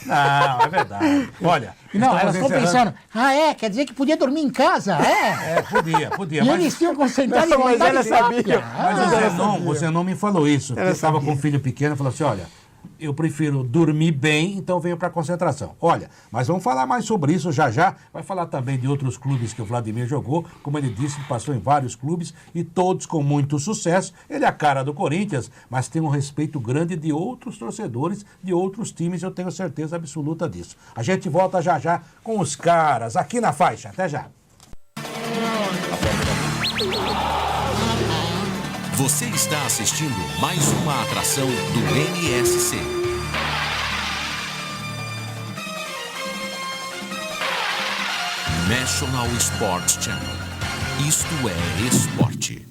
Não, é verdade. Olha, Não, elas estamos estão encerrando. pensando, quer dizer que podia dormir em casa, é? Podia. E Mas, eles tinham concentrado Não, de mas vontade ela sabia. própria. mas você não me falou isso. Ela Eu estava sabia. com um filho pequeno e falou assim, olha, eu prefiro dormir bem, então venho para concentração. Olha, mas vamos falar mais sobre isso já. Vai falar também de outros clubes que o Vladimir jogou. Como ele disse, ele passou em vários clubes e todos com muito sucesso. Ele é a cara do Corinthians, mas tem um respeito grande de outros torcedores, de outros times, eu tenho certeza absoluta disso. A gente volta já com os caras aqui na faixa. Até já. Você está assistindo mais uma atração do NSC. National Sports Channel. Isto é esporte.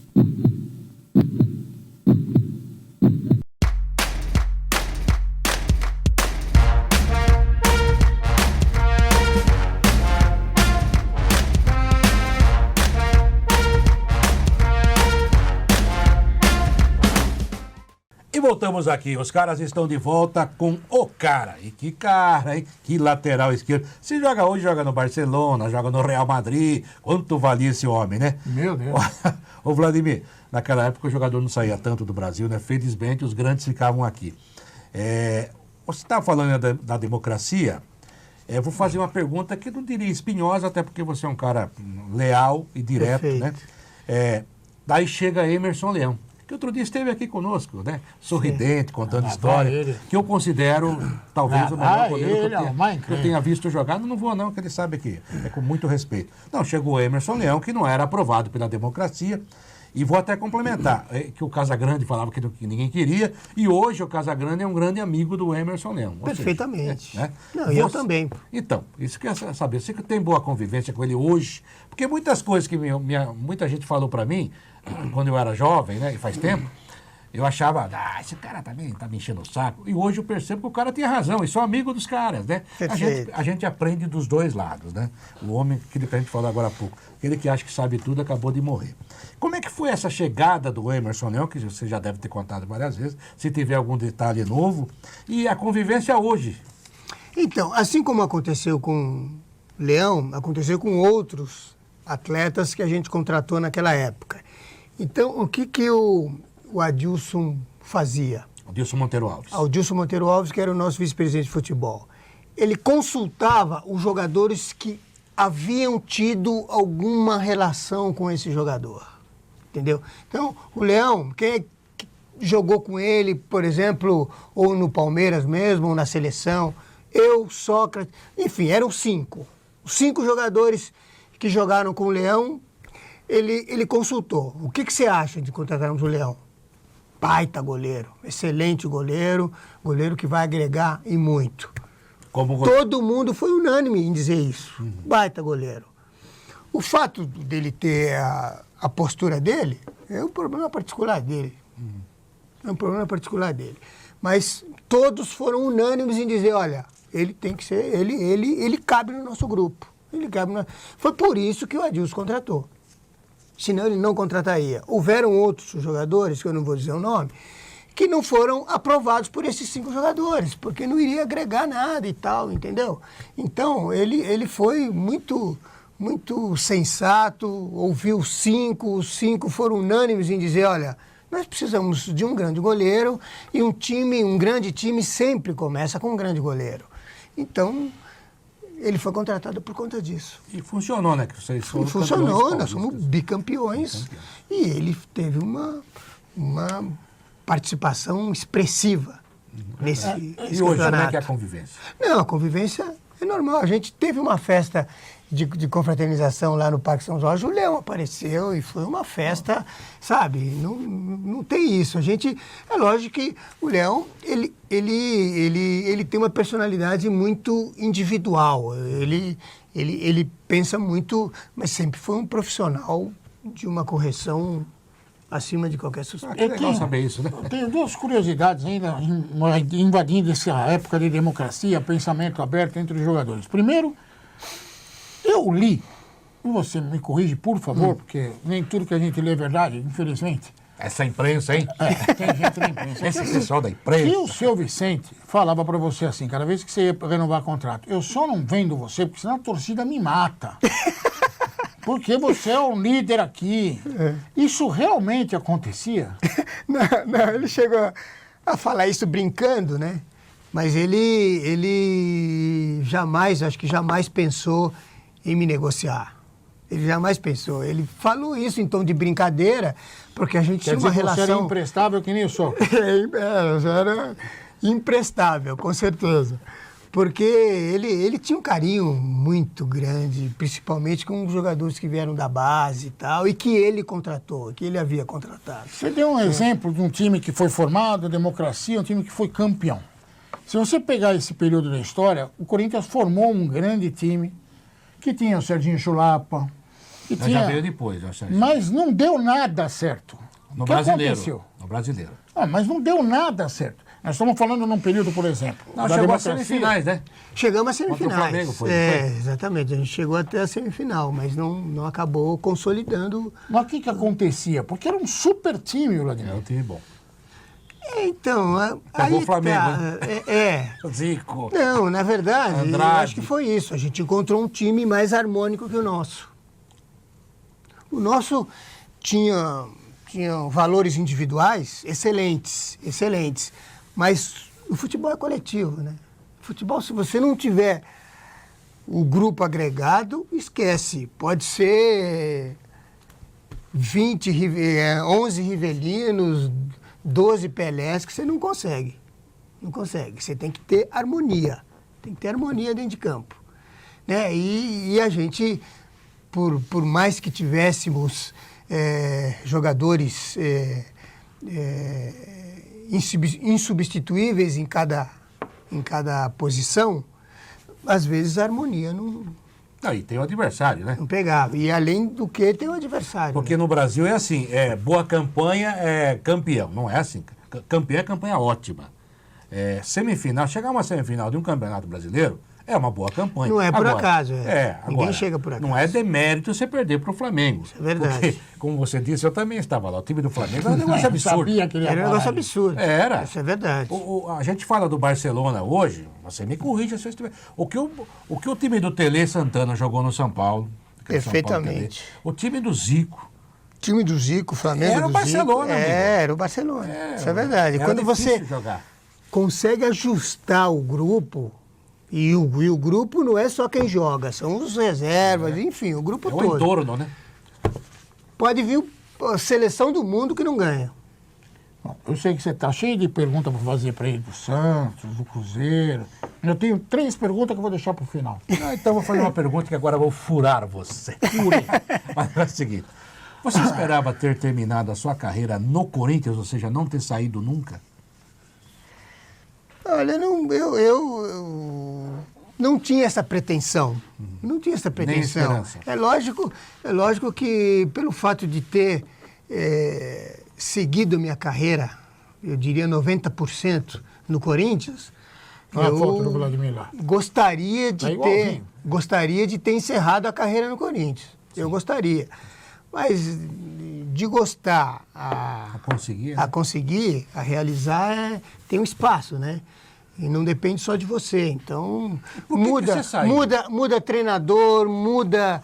voltamos aqui. Os caras estão de volta com o cara. E que cara, hein? Que lateral esquerdo. Se joga hoje, joga no Barcelona, joga no Real Madrid. Quanto valia esse homem, né? Meu Deus. Ô, Vladimir, naquela época o jogador não saía tanto do Brasil, né? Felizmente os grandes ficavam aqui. Você estava falando da democracia. Eu vou fazer uma pergunta que não diria espinhosa, até porque você é um cara leal e direto, Perfeito. né? Daí chega Emerson Leão, que outro dia esteve aqui conosco, né? Sorridente, contando história, ele. que eu considero talvez o melhor goleiro que eu tenha visto jogar. Não vou não, que ele sabe que é com muito respeito. Não, chegou o Emerson Leão, que não era aprovado pela democracia. E vou até complementar, que o Casagrande falava que ninguém queria, e hoje o Casagrande é um grande amigo do Emerson Leão. Perfeitamente. Né? Não, e eu também. Então, isso que eu quero saber, você que tem boa convivência com ele hoje, porque muitas coisas que muita gente falou pra mim, quando eu era jovem, né, e faz tempo, eu achava, esse cara também tá me enchendo o saco. E hoje eu percebo que o cara tinha razão, e sou amigo dos caras, né? A gente aprende dos dois lados, né? O homem, aquele que a gente falou agora há pouco, aquele que acha que sabe tudo, acabou de morrer. Como é que foi essa chegada do Emerson Leão, que você já deve ter contado várias vezes, se tiver algum detalhe novo, e a convivência hoje? Então, assim como aconteceu com Leão, aconteceu com outros atletas que a gente contratou naquela época. Então, o que o Adilson fazia? Adilson Monteiro Alves. O Adilson Monteiro Alves, que era o nosso vice-presidente de futebol. Ele consultava os jogadores que haviam tido alguma relação com esse jogador. Entendeu? Então, o Leão, quem jogou com ele, por exemplo, ou no Palmeiras mesmo, ou na seleção, eu, Sócrates, enfim, eram 5. Os 5 jogadores que jogaram com o Leão, ele consultou. O que você acha de contratarmos o Leão? Baita goleiro, excelente goleiro, goleiro que vai agregar e muito. Todo mundo foi unânime em dizer isso. Baita goleiro. O fato dele ter a postura dele é um problema particular dele. É um problema particular dele. Mas todos foram unânimes em dizer, olha, ele tem que ser, ele cabe no nosso grupo. Foi por isso que o Adilson contratou. Senão ele não contrataria. Houveram outros jogadores, que eu não vou dizer o nome, que não foram aprovados por esses 5 jogadores, porque não iria agregar nada e tal, entendeu? Então, ele foi muito sensato, ouviu os 5 foram unânimes em dizer, olha, nós precisamos de um grande goleiro e um grande time sempre começa com um grande goleiro. Então, ele foi contratado por conta disso. E funcionou, né? Que vocês foram funcionou, nós somos bicampeões. E ele teve uma participação expressiva nesse E hoje, como é que é a convivência? Não, a convivência é normal. A gente teve uma festa de confraternização lá no Parque São Jorge, o Leão apareceu e foi uma festa, sabe? Não tem isso. É lógico que o Leão, ele tem uma personalidade muito individual. Ele pensa muito, mas sempre foi um profissional de uma correção acima de qualquer suspeita. Que legal saber isso, né? Eu tenho 2 curiosidades ainda invadindo essa época de democracia, pensamento aberto entre os jogadores. Primeiro, eu li, e você me corrige, por favor, porque nem tudo que a gente lê é verdade, infelizmente. Essa imprensa, hein? Tem gente na imprensa. Esse pessoal da imprensa. E o seu Vicente falava pra você assim, cada vez que você ia renovar contrato, eu só não vendo você, porque senão a torcida me mata. Porque você é um líder aqui. Isso realmente acontecia? Não, ele chegou a falar isso brincando, né? Mas ele acho que jamais pensou em me negociar. Ele jamais pensou. Ele falou isso em tom de brincadeira, porque a gente tinha uma relação... Você era imprestável que nem o Sócrates. Eu era imprestável, com certeza. Porque ele tinha um carinho muito grande, principalmente com os jogadores que vieram da base e tal, e que ele contratou, que ele havia contratado. Você deu um exemplo de um time que foi formado, democracia, um time que foi campeão. Se você pegar esse período da história, o Corinthians formou um grande time, que tinha o Serginho Chulapa, que tinha... Já veio depois, eu acho. Mas não deu nada certo. No O que brasileiro. aconteceu? No brasileiro. Mas não deu nada certo. Nós estamos falando num período, por exemplo, Não, da chegou às democracia. semifinais, né? Chegamos às Contra o semifinais. Flamengo, foi? Exatamente. A gente chegou até a semifinal, mas não acabou consolidando. Mas o que acontecia? Porque era um super time, Vladimir. É um time bom. Então, Pegou aí o Flamengo, tá. Zico. Não, na verdade, eu Andrade. acho que foi isso. A gente encontrou um time mais harmônico que o nosso. O nosso tinha valores individuais excelentes, mas o futebol é coletivo, né? O futebol, se você não tiver o grupo agregado, esquece. Pode ser 11 Rivelinos, 12 Pelés, que você não consegue. Não consegue. Você tem que ter harmonia. Tem que ter harmonia dentro de campo. Né? E a gente, por mais que tivéssemos jogadores insubstituíveis em cada posição, às vezes a harmonia não Aí tem o adversário, né? pegava. E além do que, tem o adversário. Porque né? no Brasil é assim, boa campanha é campeão. Não é assim. Campeão é campanha ótima. Semifinal, chegar a uma semifinal de um campeonato brasileiro é uma boa campanha. Não é por Agora, acaso. Ninguém agora, chega por acaso. Não é demérito você perder para o Flamengo. Isso é verdade. Porque, como você disse, eu também estava lá. O time do Flamengo era um negócio absurdo. Sabia que ele ia Era um falar negócio isso. absurdo. Era. Isso é verdade. A gente fala do Barcelona hoje, você me corrija se eu estiver... O que o time do Tele Santana jogou no São Paulo... aquele São Paulo Perfeitamente. Tele, o time do Zico... O time do Zico, o Flamengo Era o do Barcelona, Zico, amigo. era o Barcelona. Isso é verdade. Era Quando difícil você jogar. consegue ajustar o grupo, e o grupo não é só quem joga, são os reservas, enfim, o grupo É o todo. entorno, né? Pode vir a seleção do mundo que não ganha. Bom, eu sei que você está cheio de perguntas para fazer para ele do Santos, do Cruzeiro. Eu tenho 3 perguntas que eu vou deixar para o final. Então eu vou fazer uma pergunta que agora eu vou furar você. Mas é o seguinte, você esperava ter terminado a sua carreira no Corinthians, ou seja, não ter saído nunca? Olha, eu não tinha essa pretensão. Não tinha essa pretensão. esperança. É lógico que pelo fato de ter seguido minha carreira, eu diria 90% no Corinthians, Olha a foto do Vladimir lá. gostaria Tá de igualzinho. ter encerrado a carreira no Corinthians. Eu gostaria. Mas de gostar A conseguir? a conseguir, a realizar, tem um espaço, né? E não depende só de você. Então, Por que muda, você saiu? muda treinador, muda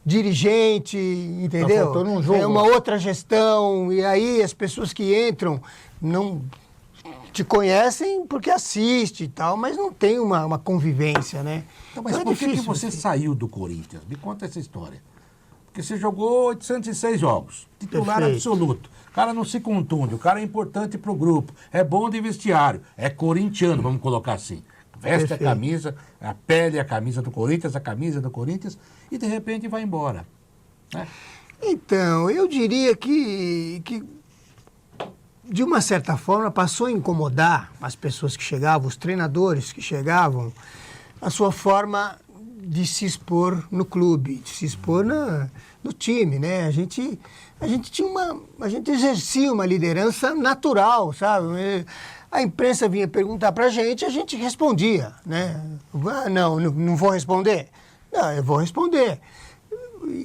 dirigente, entendeu? faltando um jogo. É uma outra gestão, e aí as pessoas que entram não te conhecem porque assiste e tal, mas não tem uma convivência, né? Então, mas Então é por que difícil você saiu do Corinthians? Me conta essa história. Porque você jogou 806 jogos, titular Perfeito. absoluto. O cara não se contunde, o cara é importante para o grupo, é bom de vestiário, é corintiano, vamos colocar assim. Veste Perfeito. a camisa, a pele, a camisa do Corinthians, a camisa do Corinthians, e de repente vai embora. Né? Então, eu diria que de uma certa forma, passou a incomodar as pessoas que chegavam, os treinadores que chegavam, a sua forma de se expor no clube, de se expor no time, né? A gente exercia uma liderança natural, sabe? A imprensa vinha perguntar pra gente, a gente respondia, né? Ah, não vou responder? Não, eu vou responder.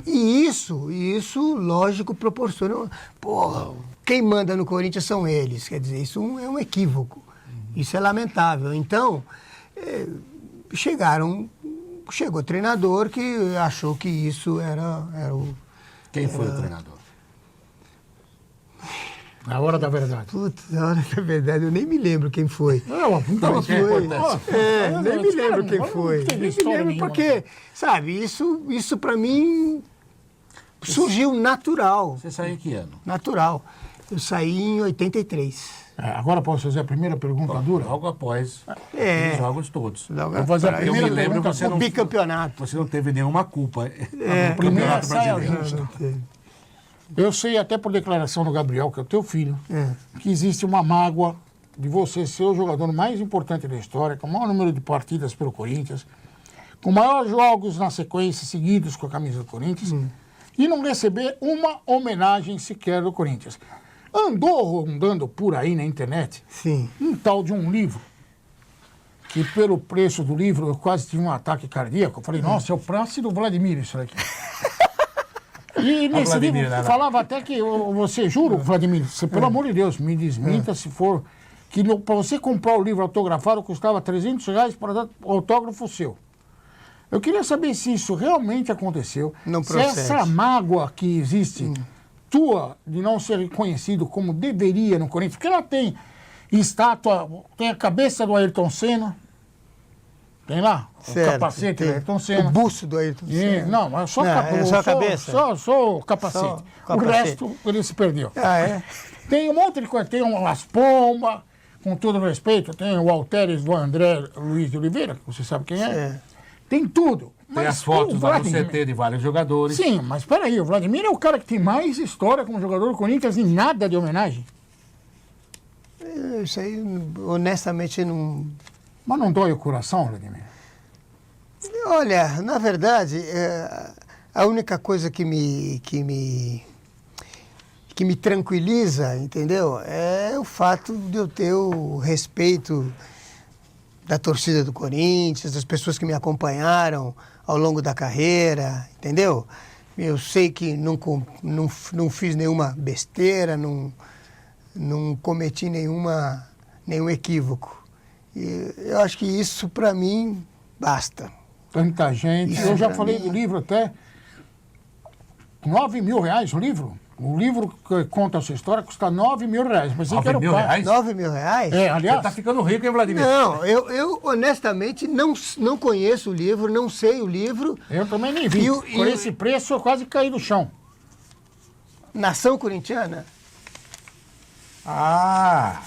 E isso, lógico, proporciona... Porra, quem manda no Corinthians são eles. Quer dizer, isso é um equívoco. Isso é lamentável. Então, chegou treinador que achou que isso era o... Quem foi o treinador? Na hora da verdade. Putz, na hora da verdade, eu nem me lembro quem foi. Não, Então, que é importante. Nem me lembro quem foi. Nem me lembro porque, sabe, isso para mim surgiu natural. Você saiu em que ano? Natural. Eu saí em 83. Agora posso fazer a primeira pergunta dura? Logo após É. os jogos todos. Vou fazer a Eu me primeira lembro, pergunta. você O não, bicampeonato. você não teve nenhuma culpa no primeira Campeonato saia Brasileiro. justa. Eu sei até por declaração do Gabriel, que é o teu filho, É. que existe uma mágoa de você ser o jogador mais importante da história, com o maior número de partidas pelo Corinthians, com maiores jogos na sequência seguidos com a camisa do Corinthians, e não receber uma homenagem sequer do Corinthians. Andou rondando por aí na internet Sim. um tal de um livro, que pelo preço do livro eu quase tive um ataque cardíaco. Eu falei, nossa, é o prazo do Vladimir isso aqui. E nesse Vladimir, livro né? falava até que você, juro, Vladimir, você, pelo amor de Deus, me desminta se for, que para você comprar o livro autografado custava R$300 para dar autógrafo seu. Eu queria saber se isso realmente aconteceu. Não se procede. essa mágoa que existe, tua, de não ser reconhecido como deveria no Corinthians, porque ela tem estátua, tem a cabeça do Ayrton Senna, tem lá Certo, o capacete tem do Ayrton Senna. O busto do Ayrton Senna. Não, mas só, É só a cabeça? Só o capacete. Só o O capacete. resto ele se perdeu. Ah, é? Tem um monte de coisa, tem umas pombas, com todo respeito, tem o Alteres do André Luiz de Oliveira, que você sabe quem é. É. Tem tudo. Tem Mas as fotos o lá no Vladimir- CT de vários jogadores. Sim, mas peraí, o Vladimir é o cara que tem mais história como jogador do Corinthians e nada de homenagem. Isso aí, honestamente, não... Mas não dói o coração, Vladimir? Olha, na verdade, a única coisa que me tranquiliza, entendeu? É o fato de eu ter o respeito da torcida do Corinthians, das pessoas que me acompanharam ao longo da carreira, entendeu? Eu sei que não fiz nenhuma besteira, não cometi nenhum equívoco. E eu acho que isso, para mim, basta. Tanta gente. Isso Eu já pra falei mim do livro até. R$9.000 o livro. O livro que conta a sua história custa R$9.000. Pensei que era o R$9.000? pai. R$9.000? É, Você aliás, tá ficando rico, hein, Vladimir? Não, eu honestamente não conheço o livro, não sei o livro. eu também nem vi. E Por esse preço eu quase caí do chão. Nação Corintiana? Ah,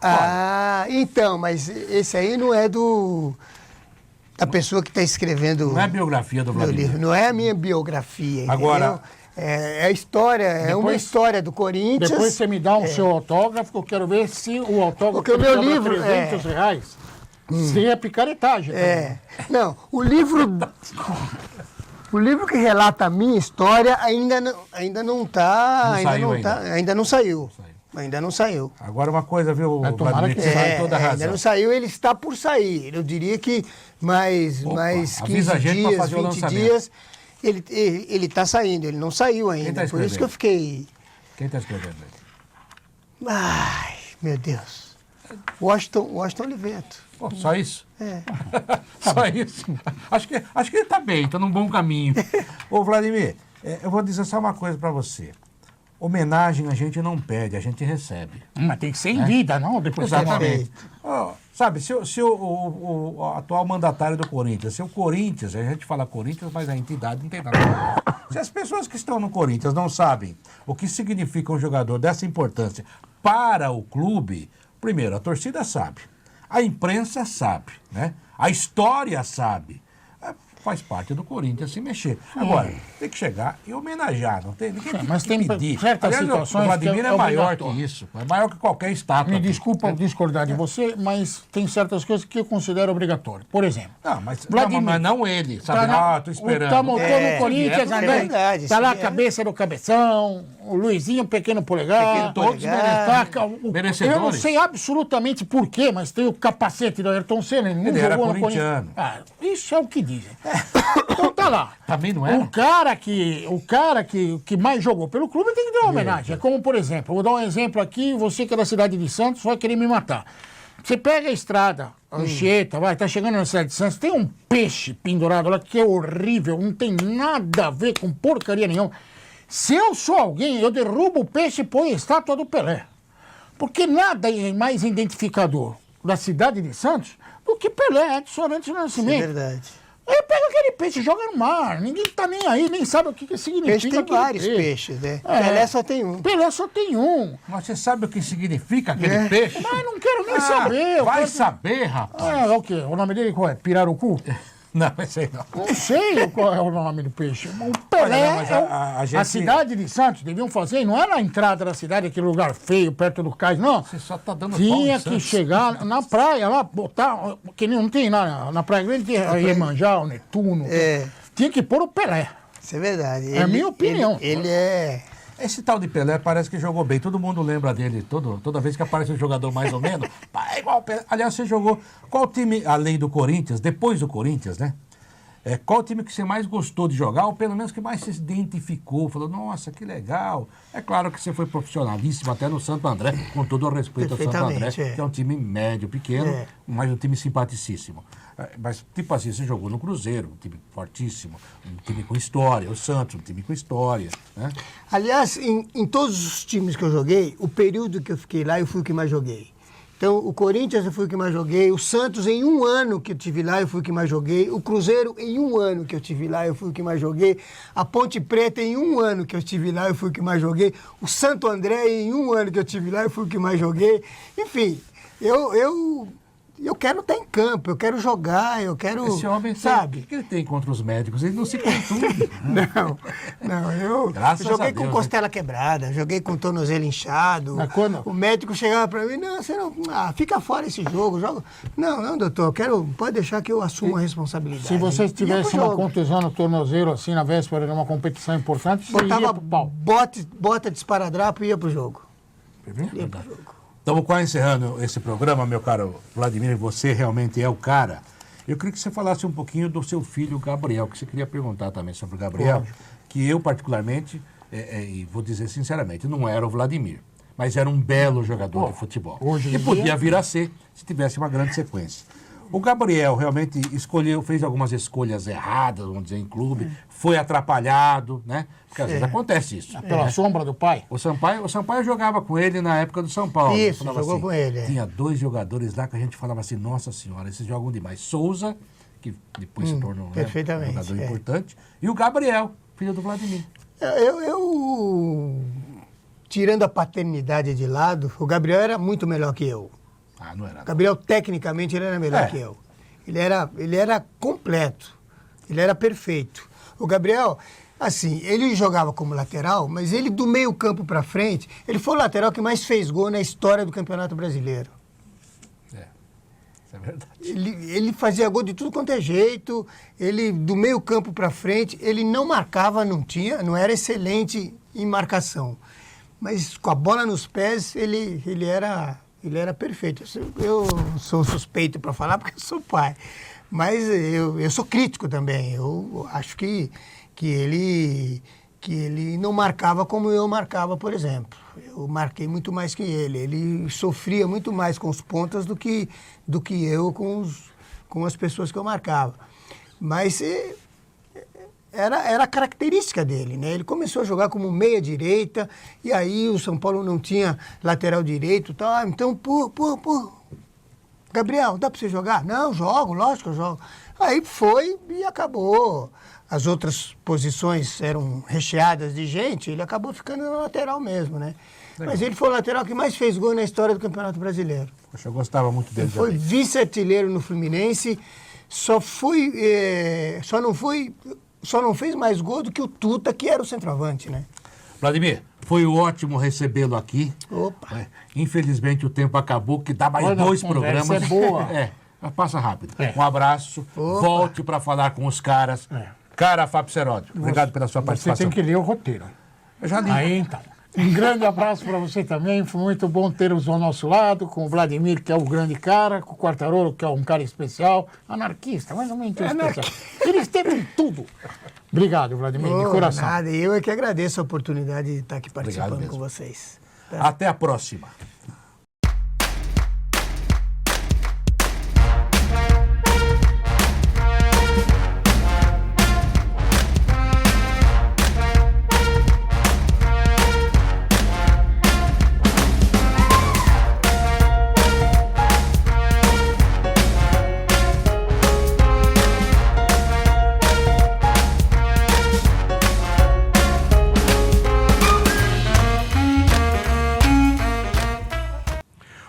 Ah, então, mas esse aí não é da pessoa que está escrevendo não é a biografia do meu Vladimir. livro, não é a minha biografia. Agora- entendeu? É a história, é uma Depois- história do Corinthians. Depois você me dá o seu autógrafo, que eu quero ver se o autógrafo Porque o meu cobra livro é- R$300. Sem a picaretagem. É. Não, o livro que relata a minha história ainda não saiu. Ainda não saiu. Agora uma coisa, viu, tomara Vladimir, que que você vai É, toda a ainda razão. não saiu, ele está por sair. Eu diria que mais Opa, 15 avisa a gente pra dias, fazer o 20 lançamento. dias, ele está saindo. Ele não saiu ainda. tá Por isso que eu fiquei... Quem está escrevendo aí? Ai, meu Deus. Washington Oliveto. Pô, só isso? É. Só isso? Acho que ele está bem, está num bom caminho. Ô, Vladimir, eu vou dizer só uma coisa para você. Homenagem a gente não pede, a gente recebe. Mas tem que ser em vida, não? Depois que Exatamente. Ó, sabe, se o atual mandatário do Corinthians, se o Corinthians, a gente fala Corinthians, mas a entidade não tem nada a ver. Se as pessoas que estão no Corinthians não sabem o que significa um jogador dessa importância para o clube, primeiro, a torcida sabe, a imprensa sabe, né? A história sabe. Faz parte do Corinthians se mexer. Agora, tem que chegar e homenagear, não tem? Ninguém tem mas que tem pedir. certas Aliás, situações o Vladimir que é é maior obrigatório. que isso, é maior que qualquer estátua. Me aqui. desculpa discordar de você, mas tem certas coisas que eu considero obrigatório. Por exemplo, Não, mas Vladimir. mas não ele, sabe? Tô esperando. Tá montando É, no Corinthians, é André. verdade, Tá lá a isso é- cabeça do Cabeção, o Luizinho, pequeno polegar. Pequeno todos Polegar. destacam. Eu não Merecedores. sei absolutamente por quê, mas tem o capacete do Ayrton Senna. Ele não Ele era jogou no corintiano. Corinthians. Ah, isso é o que dizem. Então tá lá. Também não era? O cara que mais jogou pelo clube tem que dar uma homenagem. É como, por exemplo, vou dar um exemplo aqui, você que é da cidade de Santos vai querer me matar. Você pega a estrada, a Anchieta, tá chegando na cidade de Santos, tem um peixe pendurado lá que é horrível, não tem nada a ver com porcaria nenhuma. Se eu sou alguém, eu derrubo o peixe e ponho a estátua do Pelé. Porque nada é mais identificador da cidade de Santos do que Pelé, Edson Arantes do É Nascimento. verdade. Aí pega aquele peixe e joga no mar. Ninguém tá nem aí, nem sabe o que significa. Peixe tem aquele vários peixes, né? É. Pelé só tem um. Pelé só tem um. Mas você sabe o que significa aquele É. peixe? Mas não quero nem saber. eu Vai quero- saber, rapaz. Ah, o quê? O nome dele qual é? Pirarucu? Não, vai ser não. Não sei qual é o nome do peixe. O Pelé, Olha, não, mas a a gente- cidade de Santos deviam fazer, não é na entrada da cidade, aquele lugar feio, perto do cais, não. Você só tá dando Tinha pau em que Santos. chegar na praia lá, botar, que nem não tem na Praia Grande, tem a Iemanjá, o Netuno. É. Tinha que pôr o Pelé. Isso é verdade. É a minha opinião. Ele é... Esse tal de Pelé parece que jogou bem. Todo mundo lembra dele. Toda vez que aparece um jogador mais ou menos. Pá, é igual o Pelé. Aliás, você jogou. Qual time, além do Corinthians, depois do Corinthians, né? qual o time que você mais gostou de jogar, ou pelo menos que mais você se identificou, falou, nossa, que legal. É claro que você foi profissionalíssimo até no Santo André, com todo o respeito ao Santo André, que é um time médio, pequeno, mas um time simpaticíssimo. Mas, tipo assim, você jogou no Cruzeiro, um time fortíssimo, um time com história, o Santos, um time com história, né? Aliás, em todos os times que eu joguei, o período que eu fiquei lá, eu fui o que mais joguei. Então, o Corinthians eu fui o que mais joguei, o Santos em um ano que eu tive lá eu fui o que mais joguei, o Cruzeiro em um ano que eu tive lá eu fui o que mais joguei, a Ponte Preta em um ano que eu estive lá eu fui o que mais joguei, o Santo André em um ano que eu estive lá eu fui o que mais joguei. Enfim, eu quero estar em campo, eu quero jogar, eu quero... Esse homem, sabe? O que ele tem contra os médicos? Ele não se contunde. eu joguei com costela quebrada, joguei com tornozelo inchado. O médico chegava para mim, não, você não... fica fora esse jogo, joga... Não, doutor, pode deixar que eu assuma a responsabilidade. Se você tivesse uma contusão no tornozelo, assim, na véspera de uma competição importante, você ia pro pau. Bota de esparadrapo e ia pro jogo. Ia pro jogo. Estamos quase encerrando esse programa, meu caro Vladimir, você realmente é o cara. Eu queria que você falasse um pouquinho do seu filho Gabriel, que você queria perguntar também sobre o Gabriel, que eu particularmente, e vou dizer sinceramente, não era o Vladimir, mas era um belo jogador de futebol. E podia vir a ser, se tivesse uma grande sequência. O Gabriel realmente fez algumas escolhas erradas, vamos dizer, em clube, foi atrapalhado, né? Porque às vezes acontece isso. Pela sombra do pai? O Sampaio jogava com ele na época do São Paulo. Isso, jogou com ele. Tinha 2 jogadores lá que a gente falava assim, nossa senhora, esses jogam demais. Souza, que depois se tornou um jogador importante, e o Gabriel, filho do Vladimir. Tirando a paternidade de lado, o Gabriel era muito melhor que eu. Não era. Gabriel, tecnicamente, ele era melhor que eu. Ele era completo. Ele era perfeito. O Gabriel, assim, ele jogava como lateral, mas ele, do meio campo para frente, ele foi o lateral que mais fez gol na história do Campeonato Brasileiro. Isso é verdade. Ele fazia gol de tudo quanto é jeito. Ele, do meio campo para frente, ele não marcava, não era excelente em marcação. Mas com a bola nos pés, ele era perfeito. Eu sou suspeito para falar porque eu sou pai. Mas eu sou crítico também. Eu acho que ele não marcava como eu marcava, por exemplo. Eu marquei muito mais que ele. Ele sofria muito mais com os pontas do que eu com as pessoas que eu marcava. Mas era a característica dele, né? Ele começou a jogar como meia-direita, e aí o São Paulo não tinha lateral direito, tá? Então, Gabriel, dá para você jogar? Não, jogo, lógico que eu jogo. Aí foi e acabou. As outras posições eram recheadas de gente, ele acabou ficando na lateral mesmo, né? Legal. Mas ele foi o lateral que mais fez gol na história do Campeonato Brasileiro. Poxa, eu gostava muito dele. Ele foi vice-artilheiro no Fluminense, só não fez mais gol do que o Tuta, que era o centroavante, né? Vladimir, foi ótimo recebê-lo aqui. Opa! Infelizmente o tempo acabou, que dá mais 2 programas. É boa. Passa rápido. Um abraço. Opa. Volte para falar com os caras. Cara, Fábio Seródio, obrigado pela sua participação. Você tem que ler o roteiro. Eu já li. Aí, então. Um grande abraço para você também. Foi muito bom ter-os ao nosso lado, com o Vladimir, que é o grande cara, com o Quartarolo, que é um cara especial, anarquista, mais ou menos especial. Eles têm tudo. Obrigado, Vladimir, de coração. Nada, eu é que agradeço a oportunidade de estar aqui participando com vocês. Tá? Até a próxima.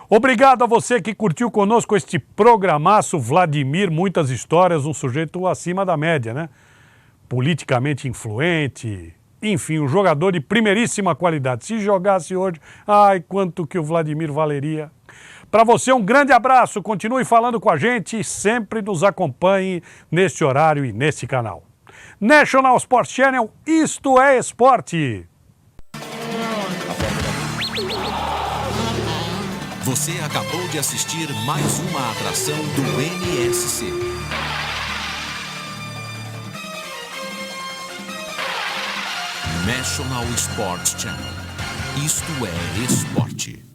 Obrigado a você que curtiu conosco este programaço. Vladimir, muitas histórias, um sujeito acima da média, né? Politicamente influente, enfim, um jogador de primeiríssima qualidade. Se jogasse hoje, ai, quanto que o Vladimir valeria. Para você, um grande abraço, continue falando com a gente e sempre nos acompanhe neste horário e nesse canal. National Sports Channel, isto é esporte. Você acabou de assistir mais uma atração do NSC. National Sports Channel. Isto é esporte.